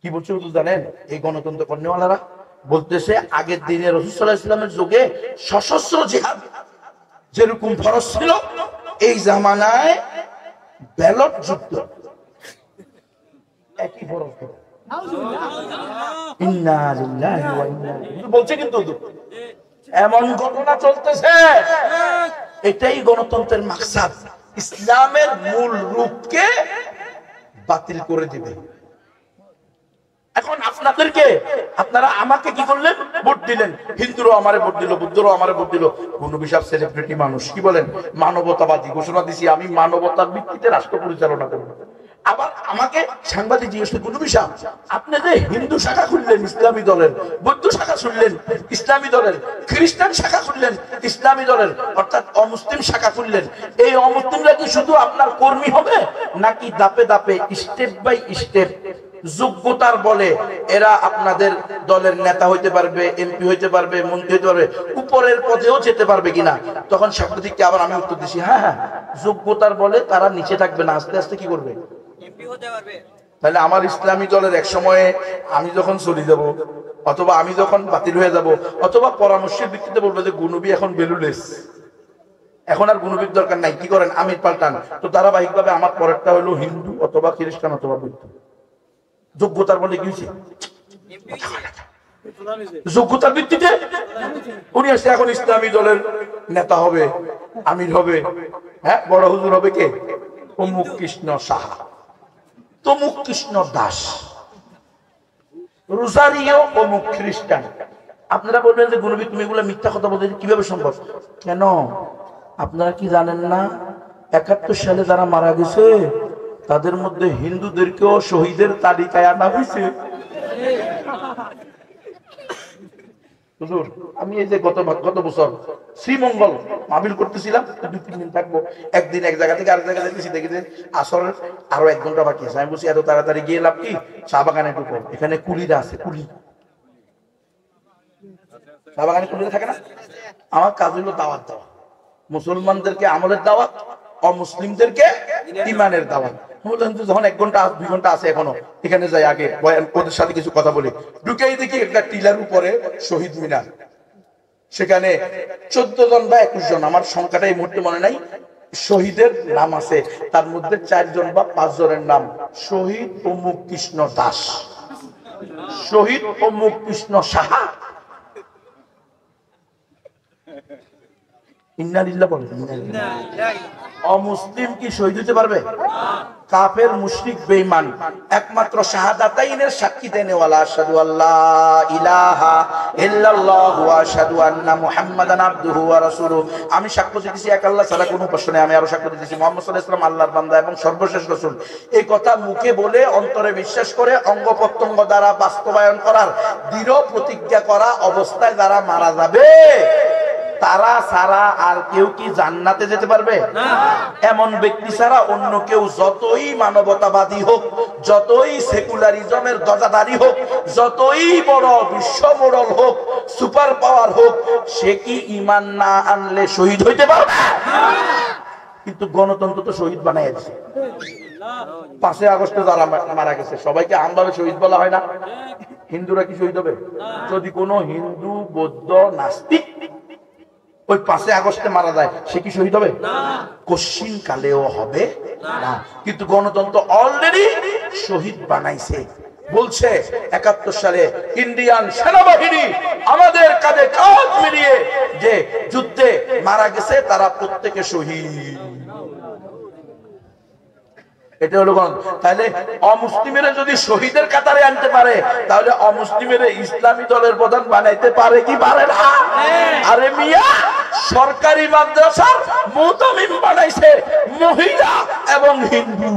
কি বলছে জানেন? এই গণতন্ত্র কর্মীওয়ালারা বলতেছে আগের দিনে রাসূল সাল্লাল্লাহু আলাইহি ওয়াসাল্লামের যুগে সশস্ত্র জিহাদ যেরকম ফরজ ছিল, এই জামানায় ব্যালট যুদ্ধ একই ফরজ। ইন্না লিল্লাহি ওয়া ইন্না ইলাইহি বলছে, কিন্তু এমন ঘটনা চলতেছে। এটাই গণতন্ত্রের মাকসাদ, ইসলামের মূল রূপকে বাতিল করে দিবে। এখন আপনাদেরকে, আপনারা আমাকে কি করলেন? ভোট দিলেন। হিন্দুরাও আমারে ভোট দিল, বুদ্ধরাও আমারে ভোট দিল। কোন বিশাল সেলিব্রিটি মানুষ কি বলেন? মানবতাবাদী ঘোষণা দিছি, আমি মানবতার ভিত্তিতে রাষ্ট্র পরিচালনা করব। আবার আমাকে সাংবাদিক জিজ্ঞেস করে, কোন বিষয় আপনি যে হিন্দু শাখা খুললেন ইসলামী দলের, বৌদ্ধ শাখা খুললেন ইসলামী দলের, খ্রিস্টান শাখা খুললেন ইসলামী দলের, অর্থাৎ অমুসলিম শাখা খুললেন, এই অমুসলিমরা কি শুধু আপনার কর্মী হবে, নাকি দাপে দাপে স্টেপ বাই স্টেপ যোগ্যতার বলে এরা আপনাদের দলের নেতা হইতে পারবে, এমপি হইতে পারবে, মন্ত্রী হইতে পারবে, উপরের পদেও যেতে পারবে কিনা? তখন সাংবাদিককে আবার আমি উত্তর দিছি, হ্যাঁ হ্যাঁ, যোগ্যতার বলে তারা নিচে থাকবে না, আস্তে আস্তে কি করবে? এমপি হতে পারবে। তাহলে আমার ইসলামী দলের এক সময়ে আমি যখন চলে যাব, অথবা আমি যখন বাতিল হয়ে যাব, অথবা পরামর্শের ভিত্তিতে বলবে যে গুনবি এখন বেলুলেস, এখন আর গুনবির দরকার নাই, কি করেন আমির পাল্টান, তো ধারাবাহিকভাবে আমার পরেরটা হলো হিন্দু অথবা খ্রিস্টান অথবা বৌদ্ধ। যোগ্যতার বলে কি হয়েছে? যোগ্যতার ভিত্তিতে উনি আসছে এখন ইসলামী দলের নেতা হবে, আমির হবে, হ্যাঁ বড় হুজুর হবে কে? অমুক কৃষ্ণ সাহা, তমুক কৃষ্ণ দাস, রোজারিও অমুক খ্রিস্টান। আপনারা বলবেন যে গুনবি তুমি এগুলো মিথ্যা কথা বলতে, কিভাবে সম্ভব? কেন আপনারা কি জানেন না 71 সালে যারা মারা গেছে তাদের মধ্যে হিন্দুদেরকেও শহীদের তালিকায় আনা হয়েছে। হুজুর আমি এই যে গত বছর শ্রীমঙ্গল মাহফিল করতেছিলাম, 2-3 দিন থাকবো, একদিন এক জায়গা থেকে আরেক জায়গা যাইতেছি, দেখি যে আসরের আরো 1 ঘন্টা বাকি আছে। আমি বলছি এত তাড়াতাড়ি গিয়ে লাভ কি, চা বাগানে ঢুকো, এখানে কুলিরা আছে, কুলি চা বাগানে কুলিরা থাকে না। আমার কাজ হলো দাওয়াত দেওয়া, মুসলমানদেরকে আমলের দাওয়াত, অমুসলিমদেরকে ইমানের দাওয়াত। যখন 1 ঘন্টা 2 ঘন্টা আছে এখনো, এখানে যাই আগে ওদের সাথে কিছু কথা বলি। ঢুকেই দেখি একটা টিলার উপরে শহীদ মিনার, সেখানে 14 জন বা 21 জন, আমার সংখ্যাটা এই মুহূর্তে মনে নাই, শহীদের নাম আছে। তার মধ্যে 4 জন বা 5 জনের নাম শহীদ অমুক কৃষ্ণ দাস, শহীদ অমুক কৃষ্ণ সাহা। ইন্নালিল্লাহ বলে। অমুসলিম কি শহীদ হতে পারবে? কাফের, মুশরিক, বেঈমান একমাত্র শাহাদাতাইনের সাক্ষী দেনেওয়ালা আশহাদু আল্লা ইলাহা ইল্লাল্লাহু ওয়া আশহাদু আন্না মুহাম্মাদান আবদুহু ওয়া রাসূলুহু। আমি সাক্ষ্য দিতেছি এক আল্লাহ ছাড়া কোনো উপাস্য নেই। আমি আরো সাক্ষ্য দিতেছি মুহাম্মদ সাল্লাল্লাহু আলাইহি ওয়াসাল্লাম আল্লাহর বান্দা এবং সর্বশেষ রাসূল। এই কথা মুখে বলে, অন্তরে বিশ্বাস করে, অঙ্গ প্রত্যঙ্গ দ্বারা বাস্তবায়ন করার দৃঢ় প্রতিজ্ঞা করা অবস্থায় যারা মারা যাবে, তারা ছাড়া আর কেউ কি জান্নাতে যেতে পারবে? এমন ব্যক্তি ছাড়া অন্য কেউ যতই মানবতাবাদী হোক, যতই সেকুলারিজমের ধ্বজাধারী হোক, যতই বড় বিশ্ব মোড়ল হোক, সুপার পাওয়ার হোক, সে কি ঈমান না আনলে শহীদ হইতে পারবে? কিন্তু গণতন্ত্র তো শহীদ বানাই দিয়েছে। 5 আগস্টে যারা মারা গেছে সবাইকে আমভাবে শহীদ বলা হয় না? হিন্দুরা কি শহীদ হবে? যদি কোনো হিন্দু, বৌদ্ধ, নাস্তিক ওই 5 আগস্টে মারা যায়, সে কি শহীদ হবে? কশ্চিন কালেও হবে না। কিন্তু গণতন্ত্র অলরেডি শহীদ বানাইছে। বলছে 71 সালে ইন্ডিয়ান সেনাবাহিনী আমাদের কাঁধে কাঁধ মিলিয়ে যে যুদ্ধে মারা গেছে তারা প্রত্যেকে শহীদ। এটা হলো তাহলে অমুসলিমেরা যদি শহীদের কাতারে আনতে পারে, তাহলে অমুসলিমেরা ইসলামী দলের প্রধান বানাইতে পারে কি পারে না? আরে মিয়া, সরকারি মাদ্রাসার মুতামিম বানাইছে মহিলা এবং হিন্দু।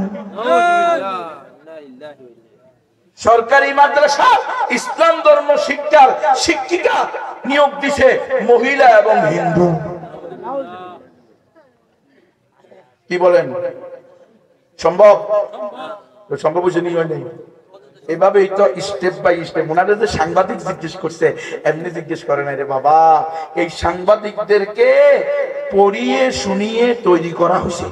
সরকারি মাদ্রাসা ইসলাম ধর্ম শিক্ষার শিক্ষিকা নিয়োগ দিছে মহিলা এবং হিন্দু। কি বলেন? সম্ভব? সম্ভব হয়েছে নি? হয় নাই। এভাবেই তো স্টেপ বাই স্টেপ। ওনারা যে সাংবাদিক জিজ্ঞেস করছে, এমনি জিজ্ঞেস করে না রে বাবা, এই সাংবাদিকদেরকে পড়িয়ে শুনিয়ে তৈরি করা হয়েছে।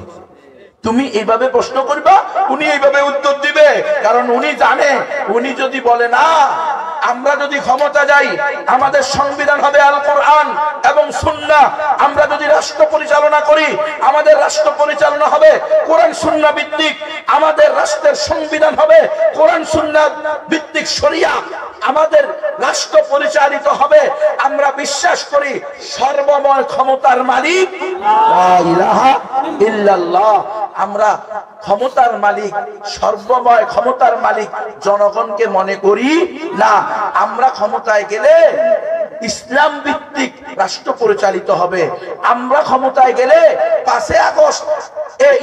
তুমি এইভাবে প্রশ্ন করবা, উনি এইভাবে উত্তর দিবে, কারণ উনি জানে, উনি যদি বলে না আমরা যদি ক্ষমতা যাই আমাদের সংবিধান হবে আল কোরআন এবং সুন্নাহ, আমরা যদি রাষ্ট্র পরিচালনা করি আমাদের রাষ্ট্র পরিচালনা হবে কোরআন সুন্নাহ ভিত্তিক, আমাদের রাষ্ট্রের সংবিধান হবে কোরআন সুন্নাহ ভিত্তিক শরিয়া, আমাদের রাষ্ট্র পরিচালিত হবে, আমরা বিশ্বাস করি সর্বময় ক্ষমতার মালিক লা ইলাহা ইল্লাল্লাহ, আমরা ক্ষমতার মালিক, সর্বময় ক্ষমতার মালিক জনগণকে মনে করি না। আমরা ক্ষমতায় গেলে ইসলাম ভিত্তিক রাষ্ট্র পরিচালিত হবে। আমরা ক্ষমতায় গেলে 5 আগস্ট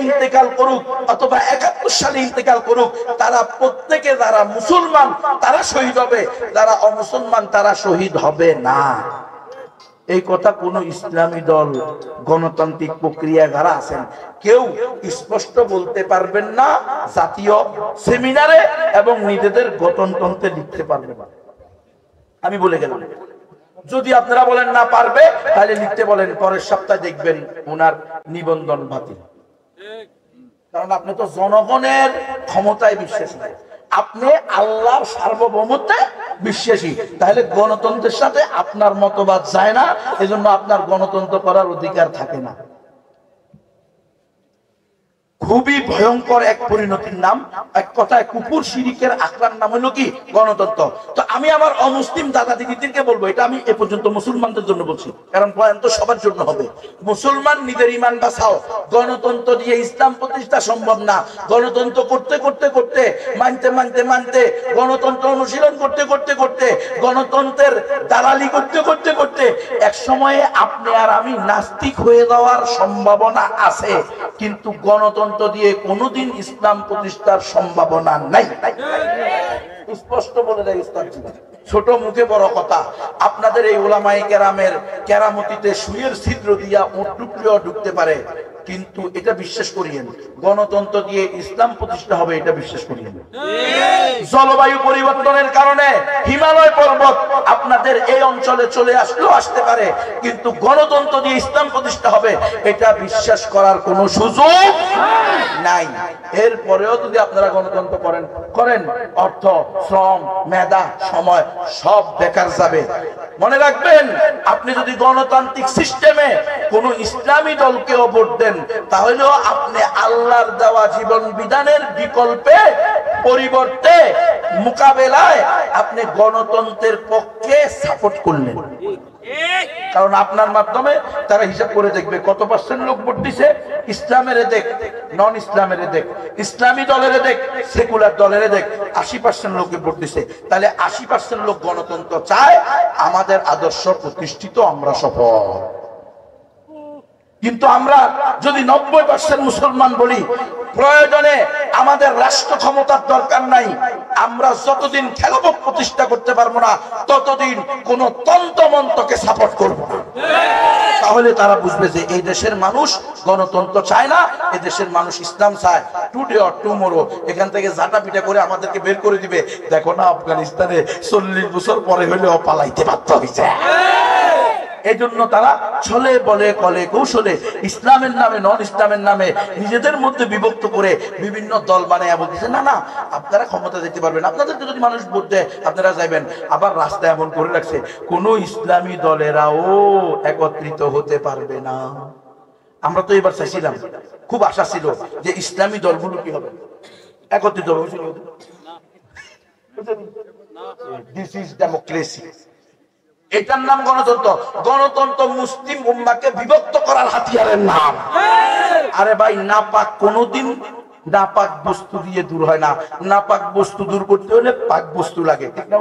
ইন্তেকাল করুক অথবা 71 সালে ইন্তেকাল করুক, তারা প্রত্যেকে যারা মুসলমান তারা শহীদ হবে, যারা অমুসলমান তারা শহীদ হবে না। এই কথা কোন ইসলামী দল, গণতান্ত্রিক প্রক্রিয়া যারা আছেন কেউ স্পষ্ট বলতে পারবেন না, জাতীয় সেমিনারে এবং নিজেদের গঠনতন্ত্রে লিখতে পারবে না। আমি বলে গেলাম, যদি আপনারা বলেন না পারবে তাহলে লিখতে বলেন, পরের সপ্তাহে দেখবেন ওনার নিবন্ধন বাতিল। কারণ আপনি তো জনগণের ক্ষমতায় বিশ্বাসী, আপনি আল্লাহর সার্বভৌমত্বে বিশ্বাসী, তাহলে গণতন্ত্রের সাথে আপনার মতবাদ যায় না, এজন্য আপনার গণতন্ত্র করার অধিকার থাকে না। খুবই ভয়ঙ্কর এক পরিণতির নাম, এক কথায় কুকুর শিরিকের আখড়ার নাম হলো কি? গণতন্ত্র। তো আমি আমার অমুসলিম দাদা দিদিদেরকে বলবো, এটা আমি এ পর্যন্ত মুসলমানদের জন্য বলছি, কারণ বয়ান তো সবার জন্য হবে। মুসলমান নিজের ঈমান বাঁচাও, গণতন্ত্র দিয়ে ইসলাম প্রতিষ্ঠা সম্ভব না। গণতন্ত্র করতে করতে করতে, মানতে মানতে মানতে, গণতন্ত্র অনুশীলন করতে করতে করতে, গণতন্ত্রের দালালি করতে করতে করতে এক সময়ে আপনি আর আমি নাস্তিক হয়ে যাওয়ার সম্ভাবনা আছে। কিন্তু গণতন্ত্র দিয়ে কোনোদিন ইসলাম প্রতিষ্ঠার সম্ভাবনা নাই। স্পষ্ট বলে দেয় ইসলাম। ছোট মুখে বড় কথা। আপনাদের এই উলামায়ে কেরামের কেরামতিতে সুইয়ের ছিদ্র দিয়া উটটুকরিও ঢুকতে পারে, কিন্তু এটা বিশ্বাস করিয়েন গণতন্ত্র দিয়ে ইসলাম প্রতিষ্ঠা হবে, এটা বিশ্বাস করিয়েন। জলবায়ু পরিবর্তনের কারণে হিমালয় পর্বত আপনাদের এই অঞ্চলে চলে আসতে পারে, কিন্তু গণতন্ত্র দিয়ে ইসলাম প্রতিষ্ঠা হবে এটা বিশ্বাস করার কোনো সুযোগ নাই। এরপরেও যদি আপনারা গণতন্ত্র করেন অর্থ, শ্রম, মেধা, সময় সব বেকার যাবে। মনে রাখবেন, আপনি যদি গণতান্ত্রিক সিস্টেমে কোন ইসলামী দলকে ভোট দেন, তাহলেও আপনি আল্লাহর দেওয়া জীবন বিধানের বিকল্পে পরিবর্তে মোকাবেলায় আপনি গণতন্ত্রের পক্ষে সাপোর্ট করলেন। কারণ আপনার মাধ্যমে তারা হিসাব করে দেখবে কত পার্সেন্ট লোক ভোট দিছে, ইসলামের দেখ, নন ইসলামের দেখ, ইসলামী দলের দেখ, সেকুলার দলের দেখ, 80% লোকে ভোট দিছে। তাহলে 80% লোক গণতন্ত্র চায়, আমাদের আদর্শ প্রতিষ্ঠিত, আমরা সফল। কিন্তু আমরা যদি 90% মুসলমান বলি প্রয়োজনে আমাদের রাষ্ট্র ক্ষমতার দরকার নাই, আমরা যতদিন খেলাফত প্রতিষ্ঠা করতে পারবো না ততদিন কোন তন্ত্রমন্ত্রকে সাপোর্ট করব না, তাহলে তারা বুঝবে যে এই দেশের মানুষ গণতন্ত্র চায় না, এই দেশের মানুষ ইসলাম চায়। টুডে অর টুমোরো এখান থেকে জাটা পিটা করে আমাদেরকে বের করে দিবে। দেখো না, আফগানিস্তানে 40 বছর পরে হলেও পালাইতে বাধ্য হয়েছে। এই জন্য তারা ছলে বলে কলে কৌশলে ইসলামের নামে নন ইসলামের নামে নিজেদের মধ্যে বিভক্ত করে বিভিন্ন দল বানায় বলতেছে, না না আপনারা ক্ষমতা দিতে পারবেন, আপনাদেরকে যদি মানুষ ভোট দেয় আপনারা যাইবেন। আবার রাস্তা এমন করে রাখছে কোন ইসলামী দলেরাও একত্রিত হতে পারবে না। আমরা তো এবার চাইছিলাম, খুব আশা ছিল যে ইসলামী দলগুলো কি হবে, একত্রিত হবে। দিস ইজ ডেমোক্রেসি, এটার নাম গণতন্ত্র। গণতন্ত্র মুসলিম উম্মাহকে বিভক্ত করার হাতিয়ারের নাম। আরে ভাই, নাপাক কোনোদিন নাপাক বস্তু দিয়ে দূর হয় না, নাপাক বস্তু দূর করতে হলে পাক বস্তু লাগে, ঠিক না?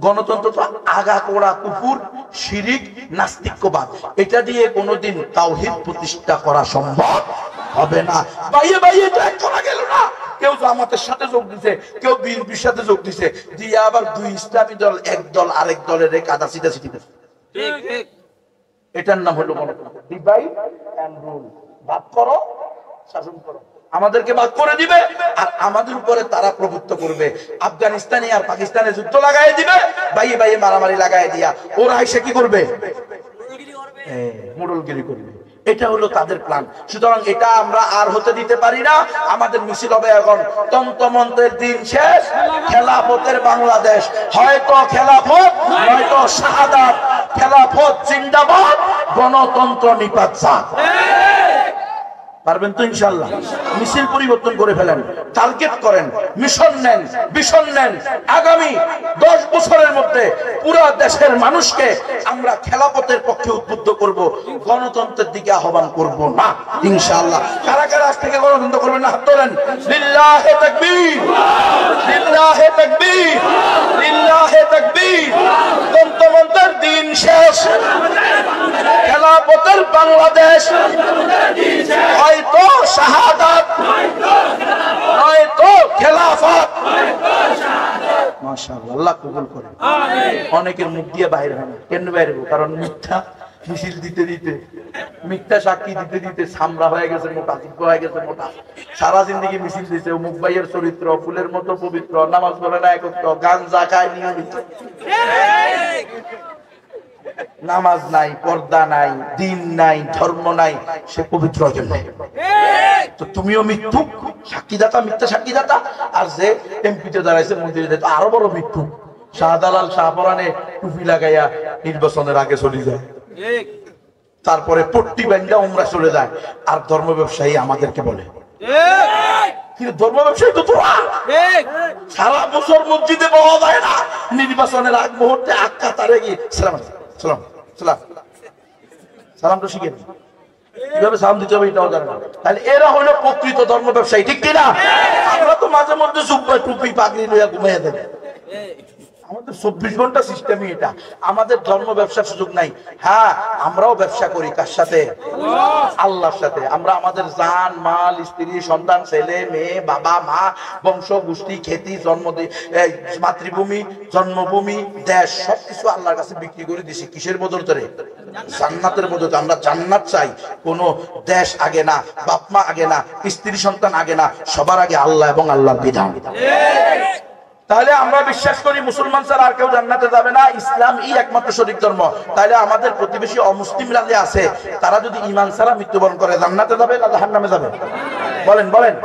গণতন্ত্র তো আগা কোড়া কুফুর, শিরিক, নাস্তিক্যবাদ, এটা দিয়ে কোনোদিন তাওহীদ প্রতিষ্ঠা করা সম্ভব হবে না। বাইয়ে বাইয়ে তো এক করা গেল না, কেউ জামাতের সাথে যোগ দিছে, কেউ বিএনপির সাথে যোগ দিছে, দিয়ে আবার দুই ইসলামী দল এক দল আরেক দলের কাদা সিটা সিটি দিছে। এটার নাম হলো গণতন্ত্র। ডিভাইড এন্ড রুল, ভাগ করো, শাসন করো। আমাদেরকে ভাগ করে দিবে আর আমাদের উপরে তারা প্রভুত্ব করবে। আফগানিস্তানে আর পাকিস্তানে যুদ্ধ লাগাই দিবে, বাইয়ে বাইয়ে মারামারি লাগাই দিয়া ওরা এসে কি করবে, মোড়লগিরি করবে। এটা হলো তাদের প্ল্যান। সুতরাং এটা আমরা আর হতে দিতে পারি না। আমাদের মিছিল হবে এখন তন্ত্রমন্ত্রের দিন শেষ, খেলাফতের বাংলাদেশ, হয়তো খেলাফত নয়তো শাহাদাত। খেলাফত জিন্দাবাদ, গণতন্ত্র নিপাত যাক। পারবেন তো ইনশাআল্লাহ? মিছিল পরিবর্তন করে ফেলেন, টার্গেট করেন, মিশন নেন, ভিশন নেন। আগামী 10 বছরের মধ্যে পুরো দেশের মানুষকে আমরা খেলাফতের পক্ষে উদ্বুদ্ধ করব, গণতন্ত্রের দিকে আহ্বান করব না ইনশাআল্লাহ। কারা কারা আজ থেকে গণতন্ত্র করবেন না, হাত তোলেন। লিল্লাহে তাকবীর, লিল্লাহে তাকবীর, লিল্লাহে তাকবীর। তন্ত্রমন্ত্রের দিন শেষ, খেলাফতের বাংলাদেশ, হয়তো শাহাদাত নয়তো খেলাফত। মাশাআল্লাহ, আল্লাহ কবুল করে। অনেকের মুখ দিয়ে বাইরে হয় না, কেন বাইরে? কারণ মিথ্যা মিছিল দিতে দিতে, মিথ্যা সাক্ষী দিতে দিতে সামরা হয়ে গেছে মোটা, যোগ্য হয়ে গেছে মোটা। সারা জিন্দগি মিছিল দিতে, মুখ ভাইয়ের চরিত্র ফুলের মতো পবিত্র, নামাজ পড়ে না একত্র, গাঞ্জা খায় নিয়মিত, নামাজ নাই, পর্দা নাই, দিন নাই, ধর্ম নাই, সে পবিত্র হতে নাই। তো তুমিও মৃত্যু সাক্ষীদাতা, মিথ্যা সাক্ষীদাতা। আর যে এমপিতে দাঁড়াইছে মন্দিরে যেত আরো বড় মৃত্যু, শাহজালাল শাহপরানে টুপি লাগাইয়া নির্বাচনের আগে চলে যায়, তারপরে পট্টি বান্ধা উমরা চলে যায়। আর ধর্ম ব্যবসায়ী আমাদেরকে বলে, কিন্তু ধর্ম ব্যবসায়ী তো তোরা সারা বছর মসজিদে পাওয়া যায় না, নির্বাচনের আগ মুহূর্তে আক্কা তারে গিয়ে সালাম সালাম সালাম সালামটা শিখে কিভাবে সালাম দিতে হবে এটাও জানে না। তাহলে এরা হলো প্রকৃত ধর্ম ব্যবসায়ী, ঠিক কিনা? আমরা তো মাঝে মধ্যে জুব্বা টুপি পাগড়ি লইয়া ঘুমাইয়া দেবে। আমাদের 24 ঘন্টা সিস্টেমই এটা। আমাদের ধর্ম ব্যবসার সুযোগ নাই। হ্যাঁ, আমরাও ব্যবসা করি কার সাথে? আল্লাহর সাথে। আমরা আমাদের জান, মাল, স্ত্রী, সন্তান, ছেলে, মেয়ে, বাবা, মা, বংশ, গোষ্ঠী, খ্যাতি, মাতৃভূমি, জন্মভূমি, দেশ সবকিছু আল্লাহর কাছে বিক্রি করে দিছি। কিসের বদলে? জান্নাতের বদলে। আমরা জান্নাত চাই। কোনো দেশ আগে না, বাপ মা আগে না, স্ত্রী সন্তান আগে না, সবার আগে আল্লাহ এবং আল্লাহর বিধান। তাহলে আমরা বিশ্বাস করি মুসলমান ছাড়া আর কেউ জান্নাতে যাবে না, ইসলামই একমাত্র সঠিক ধর্ম। তাহলে আমাদের প্রতিবেশী অমুসলিমরা যে আছে, তারা যদি ঈমান ছাড়া মৃত্যুবরণ করে জান্নাতে যাবে না জাহান্নামে যাবে? বলেন বলেন।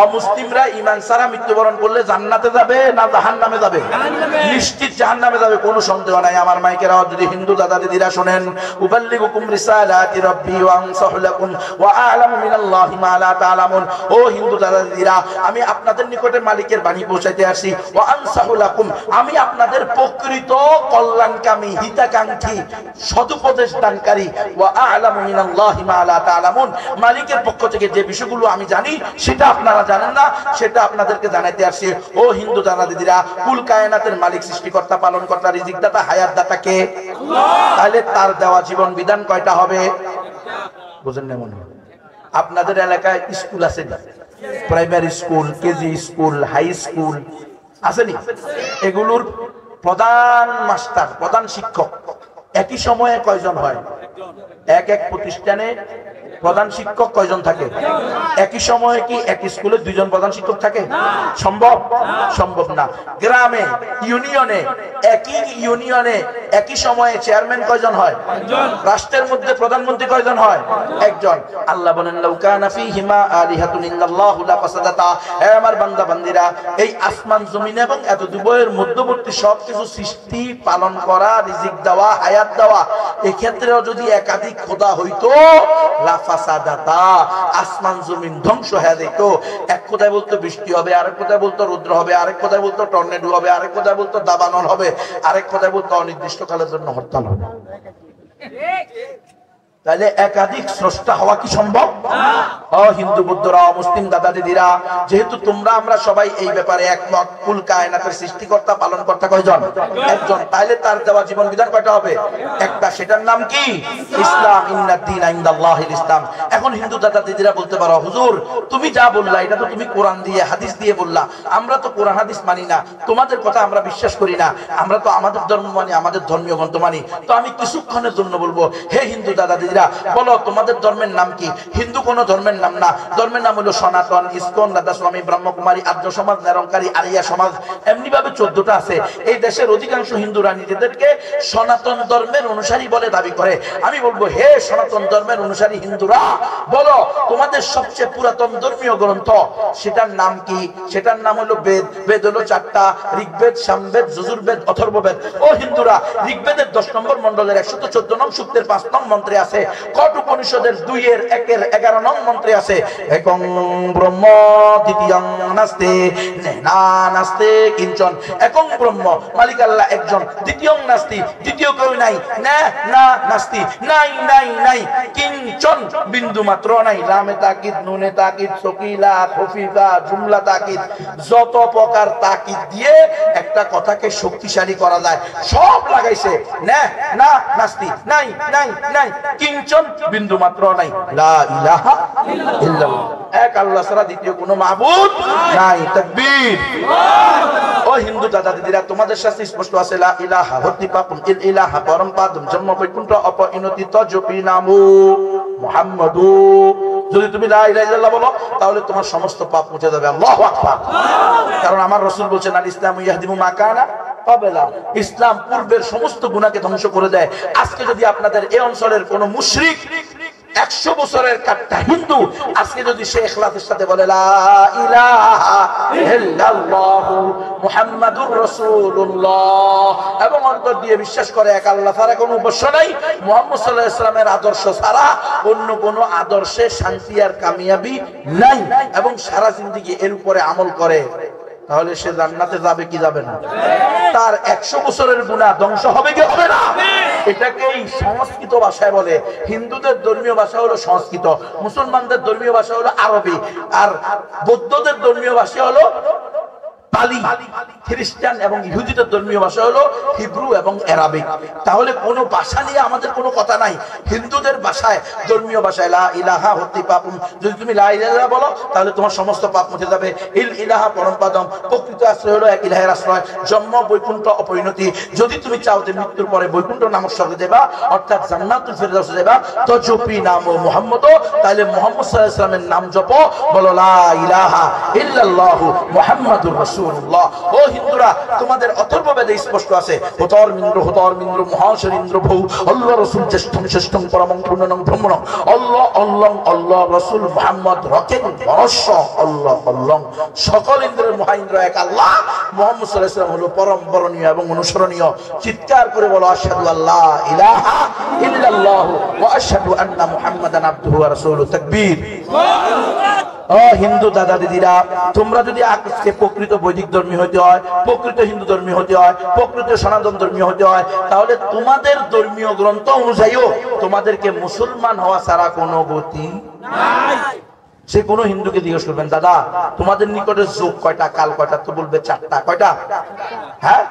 অমুসলিমরা ঈমান ছাড়া মৃত্যুবরণ করলে জান্নাতে যাবে না জাহান্নামে যাবে? নিশ্চিত জাহান্নামে যাবে, কোনো সন্দেহ নাই। আমার মাইকেরা যদি হিন্দু দাদা দিদিরা শুনেন, উবাল্লিগুকুম রিসালাতি রাব্বি ওয়া আনসাহু লাকুম ওয়া আ'লামু মিনাল্লাহি মা লা তা'লামুন। ও হিন্দু দাদা দিদিরা, আমি আপনাদের নিকটে মালিকের বাণী পৌঁছাইতে আসি। ওয়া আনসাহু লাকুম, আমি আপনাদের প্রকৃত কল্যাণকামী, হিতাকাঙ্ক্ষী, সদুপদেশ দানকারী। ওয়া আ'লামু মিনাল্লাহি মা লা তা'লামুন, মালিকের পক্ষ থেকে যে বিষয়গুলো আমি জানি সেটা আপনারা জানেন না, সেটা আপনাদেরকে জানাইতে আসি। ও হিন্দু দাদা দিদিরা, কুল কায়নাতের মালিক, সৃষ্টিকর্তা, পালনকর্তা, রিজিক দাতা, হায়াত দাতা কে? আল্লাহ। তাহলে তার দেওয়া জীবন বিধান কয়টা হবে? বুঝেন না মনে হয়? আপনাদের এলাকায় স্কুল আছে না? Primary school, KG school, high school আসেনি? এগুলোর প্রধান মাস্টার, প্রধান শিক্ষক একই সময়ে কয়জন হয়? এক এক প্রতিষ্ঠানে প্রধান শিক্ষক কয়জন থাকে? একই সময়ে কি এক স্কুলে দুইজন প্রধান শিক্ষক থাকে? সম্ভব? সম্ভব না। গ্রামে, ইউনিয়নে, একই ইউনিয়নে একই সময়ে চেয়ারম্যান কয়জন হয়? রাষ্ট্রের মধ্যে প্রধানমন্ত্রী কয়জন হয়? একজন। আল্লাহ বলেন, লাউ কানা ফীহিমা আলিহাতুন ইল্লাল্লাহু লাফাসাদাতা। হে আমার বান্দা বান্দীরা, এই আসমান জমিন এবং এত দুবয়ের মধ্যবর্তী সবকিছু সৃষ্টি, পালন করা, রিজিক দেওয়া, হায়াত দেওয়া, এই ক্ষেত্রেও যদি একাধিক খোদা হইতো, লাফাসাদাতা, আসমান জমিন ধ্বংস হয়ে যেত। এক কথায় বলতো বৃষ্টি হবে, আরেক কথায় বলতো রৌদ্র হবে, আরেক কথায় বলতো টর্নেডো হবে, আরেক কথায় বলতো দাবানল হবে, আরেক কথায় বলতো অনির্দিষ্টকালের জন্য হরতাল হবে। তাহলে একাধিক স্রষ্টা হওয়া কি সম্ভব? ও হিন্দু বৌদ্ধরা, মুসলিম দাদা দিদিরা, যেহেতু তোমরা আমরা সবাই এই ব্যাপারে একমত, কুল কায়নাতের সৃষ্টিকর্তা, পালনকর্তা কয়জন? একজন। তাহলে তার দেওয়া জীবন বিধান কয়টা হবে? একটা। সেটার নাম কি? ইসলাম। ইন্নাদ দীনা ইনদাল্লাহিল ইসলাম। এখন হিন্দু দাদা দিদিরা বলতে পারো, হুজুর তুমি যা বললা এটা তো তুমি কোরআন দিয়ে, হাদিস দিয়ে বললা, আমরা তো কোরআন হাদিস মানি না, তোমাদের কথা আমরা বিশ্বাস করি না, আমরা তো আমাদের ধর্ম মানি, আমাদের ধর্মীয় গ্রন্থ মানি। তো আমি কিছুক্ষণের জন্য বলবো, হে হিন্দু দাদা দিদিরা, বলো তোমাদের ধর্মের নাম কি? হিন্দু কোন ধর্মের নাম না, ধর্মের নাম হলো সনাতন, ইসকন, রাধা স্বামী, ব্রহ্মকুমারী, আর্য সমাজ, নিরঙ্কারী, আরিয়া সমাজ, এমনি ভাবে 14টা আছে। এই দেশের অধিকাংশ হিন্দুরা নিজেদেরকে সনাতন ধর্মের অনুসারী বলে দাবি করে। আমি বলবো, হে সনাতন ধর্মের অনুসারী হিন্দুরা, বলো তোমাদের সবচেয়ে পুরাতন ধর্মীয় গ্রন্থ সেটার নাম কি? সেটার নাম হলো বেদ। বেদ হলো 4টা, ঋগ্বেদ, সামবেদ, যজুর্বেদ, অথর্ববেদ। ও হিন্দুরা, ঋগ্বেদের 10 নম্বর মন্ডলের 114 নং সূক্তের 5 নং মন্ত্রে আছে, কট উপনিষদের 2-এর 1-এর 11 নং মন্ত্রে আছে, একং ব্রহ্ম দ্বিতীয়ং নাস্তি না নাস্তি কিঞ্চন। একং ব্রহ্ম, মালিক আল্লাহ একজন, দ্বিতীয়ং নাস্তি, দ্বিতীয় কেউ নাই, না না নাস্তি, নাই নাই নাই, কিঞ্চন বিন্দু মাত্র নাই। লামে তাকিদ, নুনে তাকিদ, সকিলা, খফিফা, জুমলা তাকিদ, যত প্রকার তাকিদ দিয়ে একটা কথাকে শক্তিশালী করা যায় সব লাগাইছে। না না নাস্তি, নাই নাই নাই, কিঞ্চন বিন্দু মাত্র নাই। লা ইলাহা ইল্লাল্লাহ, এক আল্লাহ ছাড়া দ্বিতীয় কোনো মাবুদ নাই। তাকবীর। ও হিন্দু দাদা দিদিরা, তোমাদের শাস্তি স্পষ্ট আছে, লা ইলাহা হতি পাপুন ইল ইলাহা পরম পাদম জন্ম বৈকুণ্ঠ অপইনতি তজপি নামু মুহাম্মাদু। যদি তুমি লা ইলাহা ইল্লাল্লাহ বলো, তাহলে তোমার সমস্ত পাপ মুছে যাবে। আল্লাহু আকবার। কারণ আমার রাসূল বলেছেন, আল ইসলামু ইয়াহদিমু মা কানা ক্বাবলা, ইসলাম পূর্বের সমস্ত গুনাহকে ধ্বংস করে দেয়। আজকে যদি আপনাদের এই অঞ্চলের কোন মুশরিক 100 বছরের কাট্টা হিন্দু আজকে যদি সে ইখলাসের সাথে বলে লা ইলাহা ইল্লাল্লাহু মুহাম্মাদুর রাসূলুল্লাহ এবং অন্তর দিয়ে বিশ্বাস করে এক আল্লাহ ছাড়া কোনো উপাস্য নাই, মুহাম্মদ সাল্লাল্লাহু আলাইহি সাল্লামের আদর্শ ছাড়া অন্য কোনো আদর্শে শান্তি আর কামিয়াবি নাই, এবং সারা জিন্দেগি এর উপরে আমল করে, তাহলে সে জান্নাতে যাবে কি যাবে না? তার 100 বছরের গুনাহ ধ্বংস হবে কি হবে না? এটাকেই সংস্কৃত ভাষায় বলে। হিন্দুদের ধর্মীয় ভাষা হলো সংস্কৃত, মুসলমানদের ধর্মীয় ভাষা হলো আরবি, আর বৌদ্ধদের ধর্মীয় ভাষা হলো বালি, খ্রিস্টান এবং ইহুদিদের ধর্মীয় ভাষা হলো হিব্রু এবং আরাবিক। তাহলে কোনো ভাষা নিয়ে আমাদের কোনো কথা নাই। হিন্দুদের ভাষায়, ধর্মীয় ভাষায় লা ইলাহা হতি পাপম, যদি তুমি লা ইলাহা বলো তাহলে তোমার সমস্ত পাপ মুছে যাবে। ইল ইলাহা পরমপদম, প্রকৃত আশ্রয় হলো এক ইলাহের আশ্রয়, জন্ম বৈকুণ্ঠ অপরিণতি। যদি তুমি চাও যে মৃত্যুর পরে বৈকুণ্ঠ নামক স্বর্গে যাবা, অর্থাৎ জান্নাতুল ফেরদাউসে যাবা, তো জপি নাম মুহাম্মদ, তাহলে মুহাম্মদ সাল্লাল্লাহু আলাইহি ওয়াসাল্লামের নাম জপো, বলো লা ইলাহা ইল্লাল্লাহু মুহাম্মাদুর রাসূলুল্লাহ। ও হিন্দুরা, তোমাদের অথর্ব বেদে স্পষ্ট আছে, হোতর্মিন্দ্র মহাশরীন্দ্র ভৌ আল্লাহ রাসূল জ্যেষ্ঠং শ্রেষ্ঠং পরমং পূর্ণং ব্রহ্মণং আল্লাহ আল্লাহ আল্লাহ রাসূল মুহাম্মদ রকেন বরস্য আল্লাহ আল্লাহ। সকল ইন্দ্রের মহাইন্দ্র এক আল্লাহ, মুহাম্মদ সাল্লাল্লাহু আলাইহি ওয়াসাল্লাম হলো পরম বরণীয় এবং অনুসরণীয়। চিৎকার করে বলো আশহাদু আল্লা ইলাহা ইল্লাল্লাহু ওয়া আশহাদু আন্না মুহাম্মাদান আবদুহু ওয়া রাসূলুহু। তাকবীর। ও হিন্দু দাদা দিদিরা, তোমরা যদি আজকে প্রকৃত বৈদিক ধর্মী হতে হয়, প্রকৃত হিন্দু ধর্মী হতে হয়, প্রকৃত সনাতন ধর্মী হতে হয়, তাহলে তোমাদের ধর্মীয় গ্রন্থ অনুযায়ীও তোমাদেরকে মুসলমান হওয়া ছাড়া কোনো গতি নাই। সে কোনো হিন্দুকে জিজ্ঞেস করবেন, দাদা তোমাদের নিকটে যোগ কয়টা, কাল কয়টা? তো বলবে চারটা। কয়টা? হ্যাঁ,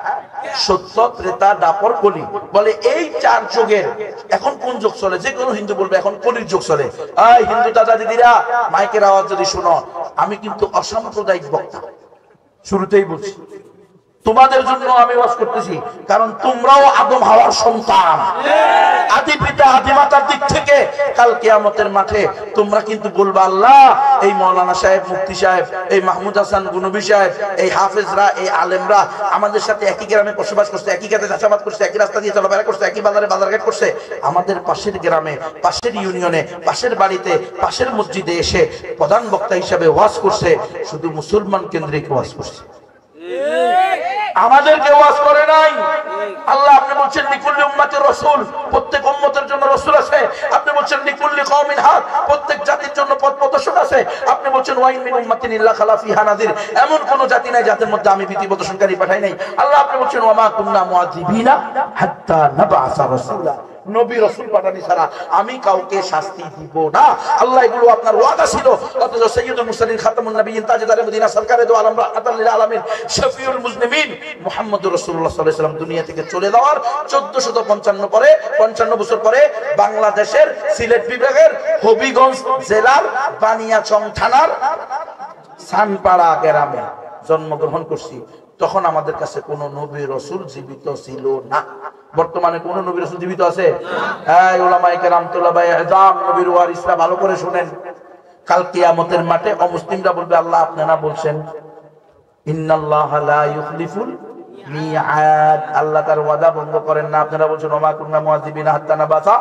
সত্য, ত্রেতা, দাপর, কলি। বলে এই চার যুগের এখন কোন যুগ চলে? যে কোনো হিন্দু বলবে এখন কলির যুগ চলে। এই হিন্দু দাদা দিদিরা, মাইকের আওয়াজ যদি শুনো, আমি কিন্তু অসাম্প্রদায়িক বক্তা, শুরুতেই বলছি তোমাদের জন্য আমি ওয়াজ করতেছি, কারণ তোমরাও আদম হাওয়ার সন্তান। আদি পিতা আদি মাতার দিক থেকে কাল কিয়ামতের মাঠে তোমরা কিন্তু বলবা, আল্লাহ এই মাওলানা সাহেব, মুফতি সাহেব, এই মাহমুদ হাসান গুনবী সাহেব, এই হাফেজরা, এই আলেমরা আমাদের সাথে একই গ্রামে বসবাস করছে, একই কাজে চাষাবাদ করছে, একই রাস্তা দিয়ে চলাফেরা করছে, একই বাজারে বাজারঘাট করছে। আমাদের পাশের গ্রামে, পাশের ইউনিয়নে, পাশের বাড়িতে, পাশের মসজিদে এসে প্রধান বক্তা হিসেবে ওয়াজ করছে, শুধু মুসলমান কেন্দ্রিক ওয়াজ করছে, আমাদেরকে ওয়াজ করে নাই। আল্লাহ আপনি বলছেন লিকুল্লি উম্মাতির রাসূল, প্রত্যেক উম্মতের জন্য রাসূল আছে। আপনি বলছেন লিকুল্লি কওমিন হাদ, প্রত্যেক জাতির জন্য পথ প্রদর্শক আছে। আপনি বলছেন ওয়াইন মিন উম্মাতিন ইল্লা খালা ফিহা নাযির, এমন কোন জাতি নাই যাদের মধ্যে আমি ভীতি প্রদর্শনকারী পাঠাই নাই। আল্লাহ আপনি বলছেন ওয়া মা কুননা মুআযিবিনা হাত্তা নাবআসা রাসূলা, নবী রাসূল পাঠানি ছাড়া আমি কাউকে শাস্তি দিব না। আল্লাহ এগুলো আপনার ওয়াদা ছিল। অথচ সাইয়্যিদুল মুরসালিন খাতামুন নবিয়্যিন তাজদারে মদিনা সরকারে দো আলম রাহমাতুল লিল আলামিন শফিউল মুজনিমিন মুহাম্মদুর রাসূলুল্লাহ সাল্লাল্লাহু আলাইহি ওয়াসাল্লাম দুনিয়া থেকে চলে যাওয়ার 1455 বছর পরে বাংলাদেশের সিলেট বিভাগের হবিগঞ্জ জেলার বানিয়াচং থানার সানপাড়া গ্রামে জন্মগ্রহণ করছি। তখন আমাদের কাছে কোন নবী রাসূল জীবিত ছিল না। বর্তমানে কোন নবী রাসূল জীবিত আছে? এই উলামায়ে কেরাম, তুলাবায়ে ইলম, নবীর ওয়ারিসরা ভালো করে শুনেন। কাল কিয়ামতের মাঠে অমুসলিমরা বলবে, আল্লাহ আপনারা বলছেন ইন্নাল্লাহা লা ইউখলিফুল মিআদ, আল্লাহ তার ওয়াদা ভঙ্গ করেন না। আপনারা বলছেন ওমা কুননা মুআযিবিনা হাত্তা নাবাসা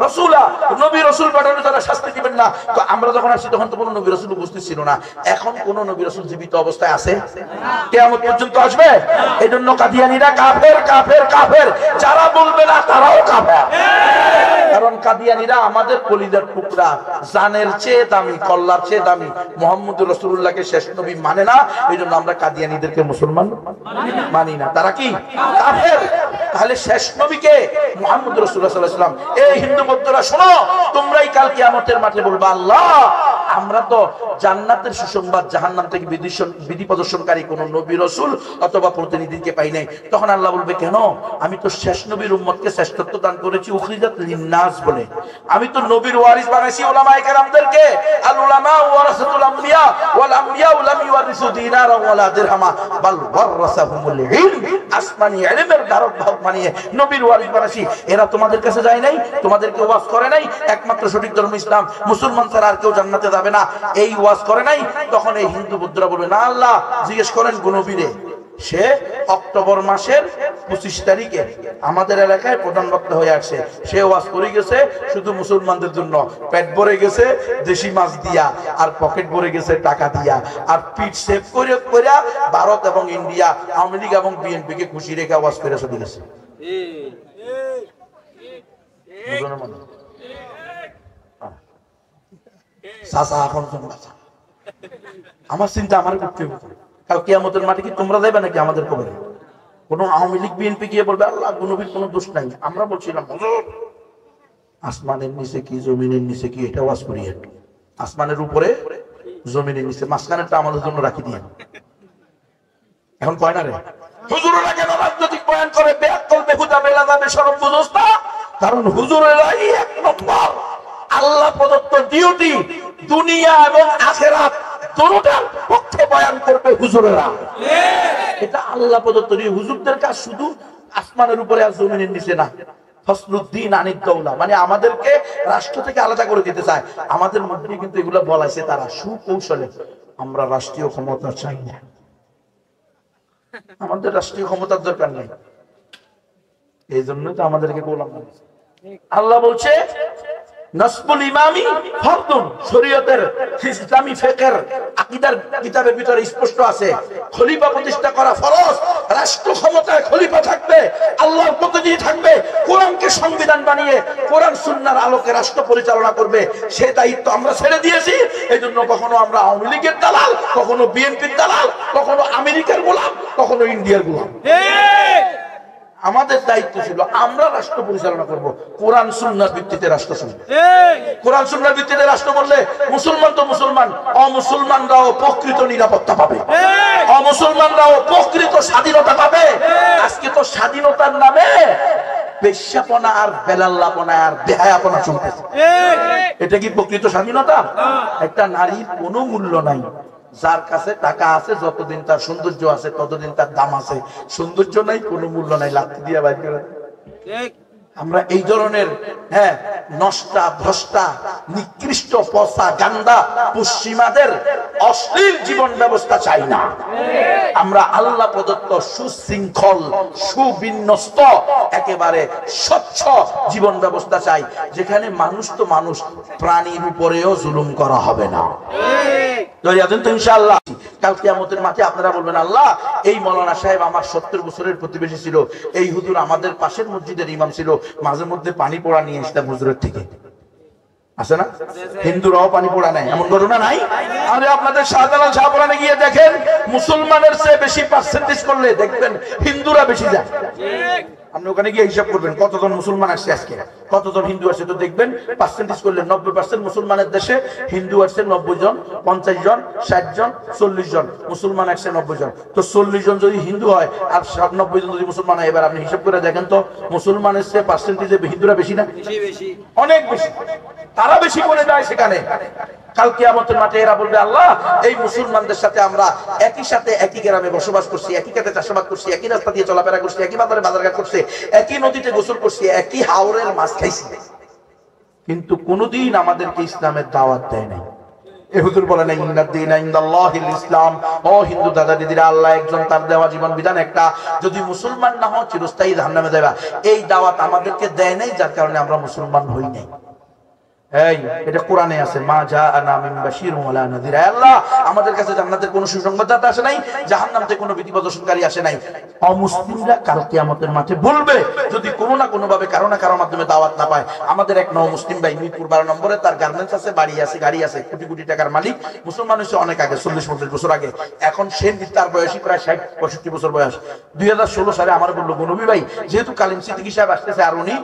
রাসূলা, নবী রাসূল পাঠানো তারা শাস্তি দিবেন না। তো আমরা যখন আসি তখন তো কোনো নবী রাসূল উপস্থিত ছিল না। এখন কোন নবী রাসূল জীবিত অবস্থায় আছে? কিয়ামত পর্যন্ত আসবে। এজন্য কাদিয়ানীরা কাফের কাফের কাফের, যারা বলবে না তারাও কাফের। কারণ কাদিয়ানীরা আমাদের কলিজার টুকরা, জানের চেয়ে দামি, কল্লার চেয়ে দামি মুহাম্মদুর রাসূলুল্লাহকে শেষ নবী মানে না। এইজন্য আমরা কাদিয়ানীদেরকে মুসলমান মানি না। তারা কি? কাফের। তাহলে শেষ নবীকে মুহাম্মদুর রাসূলুল্লাহ সাল্লাল্লাহু আলাইহি ওয়াসাল্লাম। এই হিন্দু বৌদ্ধরা শোনো, তোমরাই কাল কিয়ামতের মাঠে বলবা, আল্লাহ আমরা তো জান্নাতের সুসংবাদ, জাহান্নাম থেকে বিধি প্রদর্শনকারী কোন নবী রাসূল অথবা প্রতিনিধিকে পাই নাই। তখন আল্লাহ বলবে, কেন? আমি তো শেষ নবীর উম্মতকে শ্রেষ্ঠত্ব দান করেছি উখরিজাত লিন্নাস বলে। আমি তো নবীর ওয়ারিস বানাইছি উলামায়ে কেরামদেরকে। আল উলামা ওয়ারাসাতুল আমবিয়া ওয়াল আমবিয়া লাম ইওয়ারিসু দিনারা ওয়ালা দিরহামা বাল ওয়ারাসাহুমুল ইলম, আসমানি ইলমের ধারক বাহক বানিয়ে নবীর ওয়ারিস বানাইছি। এরা তোমাদের কাছে যায় নাই, তোমাদেরকে ওয়াজ করে নাই একমাত্র সঠিক ধর্ম ইসলাম, মুসলমান ছাড়া আর কেউ জান্নাতে যাবে না, এই ওয়াজ করে নাই। তখন এই হিন্দু বৌদ্ধরা বলবে, না আল্লাহ জিজ্ঞেস করেন নবীরে, সে অক্টোবর মাসের 25 তারিখে আমাদের এলাকায় প্রধান বক্তা হয়ে আসছে, সে ওয়াজ করে গেছে শুধু মুসলমানদের জন্য, পেট ভরে গেছে দেশি মাছ দিয়া, আর পকেট ভরে গেছে টাকা দিয়া, আর পিঠ সেভ করে করে ভারত এবং ইন্ডিয়া, আওয়ামী লীগ এবং বিএনপি কে খুশি রেখে ওয়াজ করে চলে গেছে। আমার চিন্তা আমার করতে হবে, কাল কিয়ামতের মাঠে কি তোমরা যাবে নাকি আমাদের কবরে? কোন আওয়ামী লীগ বিএনপি গিয়ে বলবে আল্লাহ নবীর কোনো দোষ নাই। আমরা বলছিলাম হুজুর আসমানের নিচে কি জমিনের নিচে কি, এটা ওয়াজ করি একটু। আসমানের উপরে জমিনের নিচে, মাঝখানেরটা আমাদের জন্য রাখি দিয়ে। এখন কয় না রে হুজুরেরা কেন রাজনৈতিক বয়ান করে বেআক্কেল বেহুদা বেলাদা বেশরম বুঝোস্তা? কারণ হুজুরেরাই এক নম্বর আল্লাহ প্রদত্ত ডিউটি দুনিয়া এবং আখিরাত দুটোটার পক্ষে বয়ান করবে হুজুরেরা। এটা আল্লাহ প্রদত্ত ডিউটি। হুজুরদের কাজ শুধু আসমানের উপরে আর জমিনের নিচে না। ফসলুদ্দিন আনিদ দৌলা মানে আমাদেরকে রাষ্ট্র থেকে আলাদা করে দিতে চায়। আমাদের মধ্যে কিন্তু এগুলো বলাইছে তারা সুকৌশলে। আমরা রাষ্ট্রীয় ক্ষমতা চাই না, আমাদের রাষ্ট্রীয় ক্ষমতার দরকার নেই। এই জন্য তো আমাদেরকে গোলাম বানাইছে। আল্লাহ বলছে নসবুল ইমামি ফরদুন, শরীয়তের ইসলামী ফিকহের আকীদার কিতাবের ভিতরে স্পষ্ট আছে খলিফা প্রতিষ্ঠা করা ফরজ। রাষ্ট্র ক্ষমতায় খলিফা থাকবে, আল্লাহর প্রতিনিধি থাকবে, কোরআনকে সংবিধান বানিয়ে কোরআন সুন্নাহর আলোকে রাষ্ট্র পরিচালনা করবে। সেই দায়িত্ব আমরা ছেড়ে দিয়েছি। এইজন্য কখনো আমরা আওয়ামী লীগের দালাল, কখনো বিএনপির দালাল, কখনো আমেরিকার গোলাম, কখনো ইন্ডিয়ার গোলাম। আমাদের দায়িত্ব ছিল আমরা রাষ্ট্র পরিচালনা করব কোরআন সুন্নাহর ভিত্তিতে রাষ্ট্র চলবে। কোরআন সুন্নাহর ভিত্তিতে রাষ্ট্র বললে মুসলমান তো মুসলমান, অমুসলমানরাও প্রকৃত নিরাপত্তা পাবে, অমুসলমানরাও প্রকৃত স্বাধীনতা পাবে। আজকে তো স্বাধীনতার নামে বেশ্যাপনা আর বেলাল্লাপনা আর বেহায়াপনা চলতেছে। এটা কি প্রকৃত স্বাধীনতা? একটা নারীর কোনো মূল্য নাই। যার কাছে টাকা আছে, যতদিন তার সৌন্দর্য আছে ততদিন তার দাম আছে। সৌন্দর্য নাই, কোনো মূল্য নাই, লাথি দিয়ে বাইর করে। আমরা এই ধরনের নষ্টা ভ্রষ্টা নিকৃষ্ট পচা গান্দা পশ্চিমাদের অশ্লীল জীবন ব্যবস্থা চাই না। আমরা আল্লাহ প্রদত্ত সুশৃঙ্খল সুবিন্যস্ত একেবারে স্বচ্ছ জীবন ব্যবস্থা চাই, যেখানে মানুষ তো মানুষ, প্রাণীর উপরেও জুলুম করা হবে না। ইনশাআল্লাহ কাল কিয়ামতের মাঠে আপনারা বলবেন আল্লাহ এই মৌলানা সাহেব আমার 70 বছরের প্রতিবেশী ছিল, এই হুজুর আমাদের পাশের মসজিদের ইমাম ছিল, মাঝে মধ্যে পানি পোড়া নিয়ে আসতাম হুজুরের থেকে। আছে না? হিন্দুরাও পানি পোড়া নেয়, এমন ঘটনা নাই? আরে আপনাদের শাহজালাল শাহপুরানে গিয়ে দেখেন, মুসলমানের চেয়ে বেশি পার্সেন্টেজ করলে দেখবেন হিন্দুরা বেশি যায়। আপনি ওখানে গিয়ে হিসাব করবেন কতজন মুসলমান আসছে আজকে, কতজন হিন্দু আসছে, তো দেখবেন পার্সেন্টেজ করলে 90% মুসলমানের দেশে হিন্দু আসছে 90 জন, 50 জন, 60 জন, 40 জন, মুসলমান আসছে 90 জন। তো 40 জন যদি হিন্দু হয় আর 90 জন যদি মুসলমান হয়, এবার আপনি হিসাব করে দেখেন তো মুসলমানের চেয়ে পার্সেন্টেজে হিন্দুরা বেশি না? অনেক বেশি। তারা বেশি করে যায় সেখানে। কাল কিয়ামতের মাঠে এরা বলবে আল্লাহ এই মুসলমানদের সাথে আমরা একই সাথে একই গ্রামে বসবাস করছি, একই খেতে চাষাবাদ করছি, একই রাস্তা দিয়ে চলাফেরা করছি, একই বাজারে বাজারঘাট করছি, একই নদীতে গোসল করছি, একই হাওরের মাছ খাইছি, কিন্তু কোনোদিন আমাদেরকে ইসলামের দাওয়াত দেয় নাই। এই হুজুর বলেন ইন্নাদ-দীনা ইনদাল্লাহিল ইসলাম। ও হিন্দু দাদা দিদিরা, আল্লাহ একজন, তার দেওয়া জীবন বিধান একটা। যদি মুসলমান না হও চিরস্থায়ী জাহান্নামে যাবা। এই দাওয়াত আমাদেরকে দেয় নাই, যার কারণে আমরা মুসলমান হই নাই। এটা কোরআনে আছে, মা জাআনা মিন বাশীরিন ওয়ালা নাযীর। আল্লাহ আমাদের কাছে জান্নাতের কোনো সুসংবাদদাতা আসে নাই, জাহান্নাম থেকে কোনো ভীতি প্রদর্শনকারী আসে নাই। অমুসলিমরা কাল কিয়ামতের মাঠে বলবে, যদি কোনো না কোনো ভাবে কারো না কারো মাধ্যমে দাওয়াত না পায়। আমাদের এক নও মুসলিম ভাই মিরপুর 12 নম্বরে, তার গার্মেন্টস আছে, বাড়ি আছে, গাড়ি আছে, কোটি কোটি টাকার মালিক, মুসলমান হয়েছে অনেক আগে, 40-50 বছর আগে। এখন সে তার বয়সী প্রায় 60-65 বছর বয়স। 2016 সালে আমার বললো নবী ভাই, যেহেতু কালিম সিদ্দিকী সাহেব আসতেছে আর উনি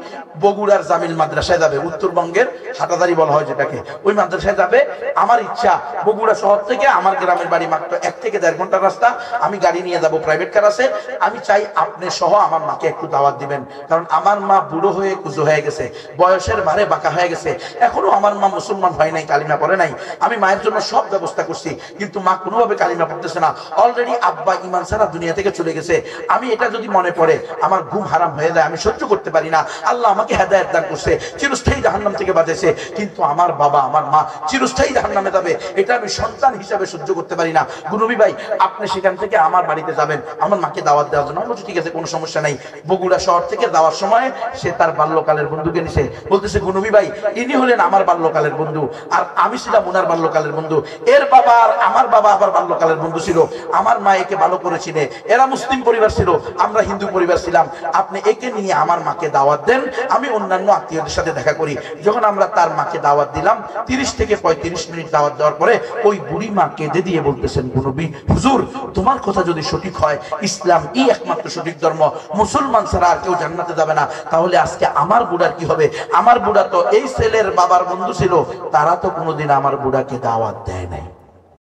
বগুড়ার জামিল মাদ্রাসায় যাবে, উত্তরবঙ্গের হাটাদারি বলা হয় যেটাকে, ওই মাদ্রাসায় যাবে। আমার ইচ্ছা বগুড়া শহর থেকে আমার গ্রামের বাড়ি মাত্র 1 থেকে 1.5 ঘন্টার রাস্তা, আমি গাড়ি নিয়ে যাব, প্রাইভেট কার আছে। আমি চাই আপনি সহ আমার মাকে একটু দাওয়াত দিবেন, কারণ আমার মা বুড়ো হয়ে কুজো হয়ে গেছে, বয়সের ভারে বাঁকা হয়ে গেছে, এখনো আমার মা মুসলমান হয় নাই, কালিমা পড়ে নাই। আমি মায়ের জন্য সব ব্যবস্থা করছি, কিন্তু মা কোনোভাবে কালিমা পড়তেছে না। অলরেডি আব্বা ইমান ছাড়া দুনিয়া থেকে চলে গেছে। আমি এটা যদি মনে পড়ে আমার ঘুম হারাম হয়ে যায়, আমি সহ্য করতে পারি না। আল্লাহ আমাকে হেদায়েত দান করছে, চিরস্থায়ী জাহান্নাম থেকে বাঁচাইছে, কিন্তু আমার বাবা আমার মা চিরস্থায়ী জাহান্নামে যাবে, এটা আমি সন্তান হিসাবে সহ্য করতে পারি না। নবী ভাই আপনি সেখান থেকে আমার বাড়িতে যাবেন আমার মাকে দাওয়াত দেওয়ার জন্য। বলছি ঠিক আছে, কোনো সমস্যা নাই। বগুড়া শহর থেকে যাওয়ার সময় সে তার বাল্যকালের বন্ধুকে নিছে, বলতেছে নবী ভাই ইনি হলেন আমার বাল্যকালের বন্ধু, আর আমি ছিলাম ওনার বাল্যকালের বন্ধু। এর বাবা আর আমার বাবা আবার বাল্যকালের বন্ধু ছিল। আমার মা একে ভালো করেছিল, এরা মুসলিম পরিবার ছিল, আমরা হিন্দু পরিবার ছিলাম। আপনি একে নিয়ে আমার মাকে দাওয়াত দেন, আমি অন্যান্য আত্মীয়দের সাথে দেখা করি। যখন আমরা তার মাকে দাওয়াত দিলাম, 30 থেকে 35 মিনিট দাওয়াত দেওয়ার পরে ওই বুড়ি মা কেঁদে দিয়ে বলতেছেন নবী হুজুর তোমার কথা যদি সঠিক হয়, ইসলাম এই একমাত্র সঠিক ধর্ম, মুসলমান ছাড়া আর কেউ জান্নাতে যাবে না, তাহলে আজকে আমার বুড়ার কি হবে? আমার বুড়া তো এই ছেলের বাবার বন্ধু ছিল, তারা তো কোনোদিন আমার বুড়াকে দাওয়াত দেয় নাই।